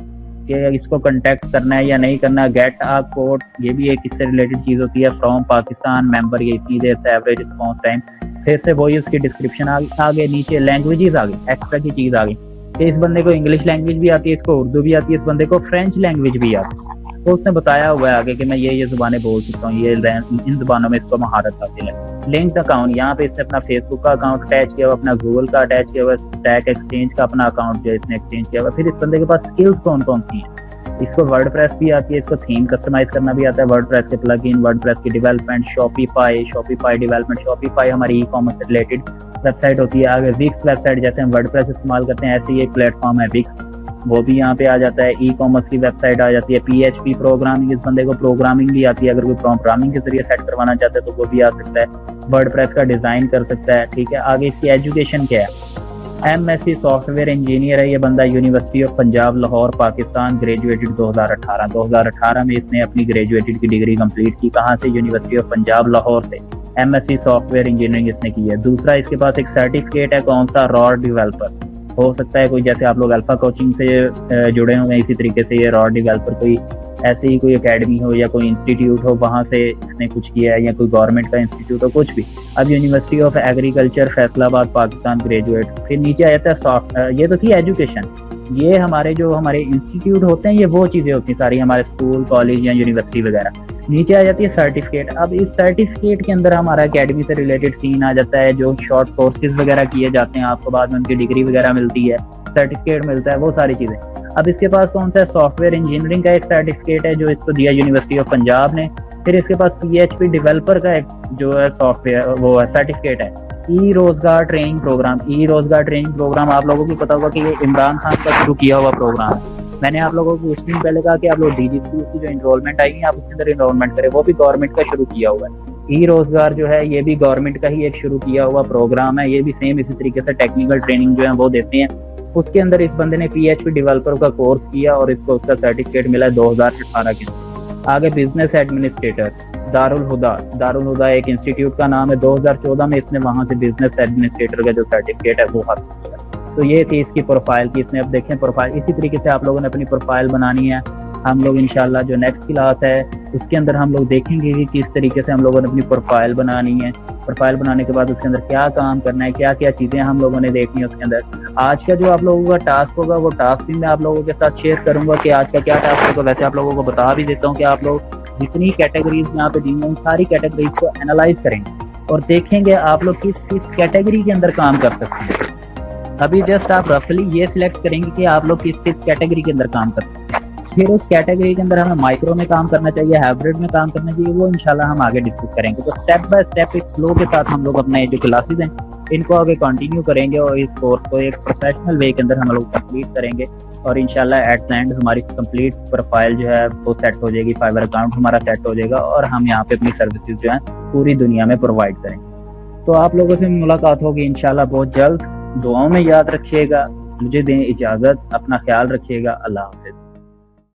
कि इसको कंटेक्ट करना है या नहीं करना। गेट अ कोड, ये भी एक इससे रिलेटेड चीज़ होती है। फ्रॉम पाकिस्तान मेंबर, ये इतनी देर से एवरेज रिस्पॉन्स टाइम। फिर से वही उसकी डिस्क्रिप्शन आ गई। नीचे लैंग्वेजेस आ गई, एक्स्ट्रा की चीज़ आ गई कि इस बंदे को इंग्लिश लैंग्वेज भी आती है, इसको उर्दू भी आती है, इस बंदे को फ्रेंच लैंग्वेज भी आती है। तो उसने बताया हुआ है आगे कि मैं ये ज़ुबानें बोल सकता हूँ, ये इन ज़ुबानों में इसको महारत हासिल है। लिंक्ड अकाउंट, यहाँ पे इसने अपना फेसबुक का अकाउंट अटैच किया हुआ, अपना गूगल का अटैच किया हुआ, स्टैक एक्सचेंज का अपना अकाउंट जो इसने एक्सचेंज किया हुआ। फिर इस बंदे के पास स्किल्स कौन कौन सी हैं, इसको वर्डप्रेस भी आती है, इसको थीम कस्टमाइज करना भी आता है, वर्डप्रेस के प्लगइन, वर्डप्रेस की डेवलपमेंट, शॉपिफाई डेवलपमेंट। शॉपिफाई हमारी ई कॉमर्स से रिलेटेड वेबसाइट होती है। आगे विक्स वेबसाइट, जैसे हम वर्डप्रेस इस्तेमाल करते हैं ऐसे ही एक प्लेटफॉर्म है विक्स, वो भी यहाँ पे आ जाता है। ई कॉमर्स की वेबसाइट आ जाती है। PHP प्रोग्रामिंग, इस बंदे को प्रोग्रामिंग भी आती है, अगर कोई प्रोग्रामिंग के जरिए सेट करवाना चाहता है तो वो भी आ सकता है। वर्डप्रेस का डिज़ाइन कर सकता है। ठीक है, आगे इसकी एजुकेशन क्या है, MSc सॉफ्टवेयर इंजीनियर है ये बंदा, university of Punjab Lahore Pakistan, graduated 2018 में इसने अपनी ग्रेजुएटेड की डिग्री कंप्लीट की। कहाँ से, यूनिवर्सिटी ऑफ पंजाब लाहौर से। MSc सॉफ्टवेयर इंजीनियरिंग इसने की है। दूसरा इसके पास एक सर्टिफिकेट है, कौन सा, रॉड डेवलपर। हो सकता है कोई, जैसे आप लोग अल्फा कोचिंग से जुड़े होंगे, इसी तरीके से ये रॉड डेवलपर कोई ऐसे ही कोई एकेडमी हो या कोई इंस्टीट्यूट हो, वहाँ से इसने कुछ किया है, या कोई गवर्नमेंट का इंस्टीट्यूट हो, कुछ भी। अब university of agriculture Faisalabad Pakistan, graduate. फिर नीचे आ जाता है सॉफ्ट, ये तो थी एजुकेशन। ये हमारे जो हमारे इंस्टीट्यूट होते हैं ये वो चीज़ें होती हैं सारी, हमारे स्कूल कॉलेज या यूनिवर्सिटी वगैरह। नीचे आ जाती है सर्टिफिकेट। अब इस सर्टिफिकेट के अंदर हमारा एकेडमी से रिलेटेड सीन आ जाता है, जो शॉर्ट कोर्सेज वगैरह किए जाते हैं, आपको बाद में उनकी डिग्री वगैरह मिलती है, सर्टिफिकेट मिलता है, वो सारी चीज़ें। अब इसके पास कौन सा है, सॉफ्टवेयर इंजीनियरिंग का एक सर्टिफिकेट है जो इसको दिया यूनिवर्सिटी ऑफ पंजाब ने। फिर इसके पास PHP डेवलपर का एक जो है सॉफ्टवेयर वो है सर्टिफिकेट है। ई रोजगार ट्रेनिंग प्रोग्राम आप लोगों को पता होगा कि ये इमरान खान का शुरू किया हुआ प्रोग्राम है। मैंने आप लोगों को कुछ दिन पहले कहा कि आप लोग DG स्कूल की जो इनरोलमेंट आई है आप उसके अंदर इनरोलमेंट करें, वो भी गवर्नमेंट का शुरू किया हुआ है। ई रोजगार जो है ये भी गवर्नमेंट का ही एक शुरू किया हुआ प्रोग्राम है। ये भी सेम इसी तरीके से टेक्निकल ट्रेनिंग जो है वो देते हैं। उसके अंदर इस बंदे ने PHP डेवलपर का कोर्स किया और इसको उसका सर्टिफिकेट मिला 2018 के। आगे बिजनेस एडमिनिस्ट्रेटर, दारुल हुदा एक इंस्टीट्यूट का नाम है। 2014 में इसने वहाँ से बिजनेस एडमिनिस्ट्रेटर का जो सर्टिफिकेट है वो हासिल किया। तो ये थी इसकी प्रोफाइल की। इसमें अब देखें प्रोफाइल इसी तरीके से आप लोगों ने अपनी प्रोफाइल बनानी है। हम लोग इंशाल्लाह जो नेक्स्ट क्लास है उसके अंदर हम लोग देखेंगे कि किस तरीके से हम लोगों ने अपनी प्रोफाइल बनानी है। प्रोफाइल बनाने के बाद उसके अंदर क्या काम करना है, क्या क्या चीज़ें हम लोगों ने देखनी है उसके अंदर। आज का जो आप लोगों का टास्क होगा वो टास्क भी मैं आप लोगों के साथ शेयर करूंगा कि आज का क्या टास्क होगा। वैसे आप लोगों को बता भी देता हूँ कि आप लोग जितनी कैटेगरीज यहाँ पे दी हैं उन सारी कैटेगरीज को एनालाइज करेंगे और देखेंगे आप लोग किस किस कैटेगरी के अंदर काम कर सकते हैं। अभी जस्ट आप रफली ये सिलेक्ट करेंगे कि आप लोग किस किस कैटेगरी के अंदर काम कर सकते हैं। फिर उस कैटेगरी के अंदर हमें माइक्रो में काम करना चाहिए, हाइब्रिड में काम करना चाहिए, वो इंशाल्लाह हम आगे डिस्कस करेंगे। तो स्टेप बाय स्टेप एक फ्लो के साथ हम लोग अपने जो क्लासेस हैं इनको आगे कंटिन्यू करेंगे और इस कोर्स को एक प्रोफेशनल वे के अंदर हम लोग कंप्लीट करेंगे और इंशाल्लाह एट द एंड हमारी कंप्लीट प्रोफाइल जो है वो सेट हो जाएगी, फाइवर अकाउंट हमारा सेट हो जाएगा और हम यहाँ पे अपनी सर्विसेज जो है पूरी दुनिया में प्रोवाइड करेंगे। तो आप लोगों से मुलाकात होगी इंशाल्लाह बहुत जल्द। दुआओं में याद रखिएगा। मुझे दें इजाज़त, अपना ख्याल रखिएगा। अल्लाह हाफिज़।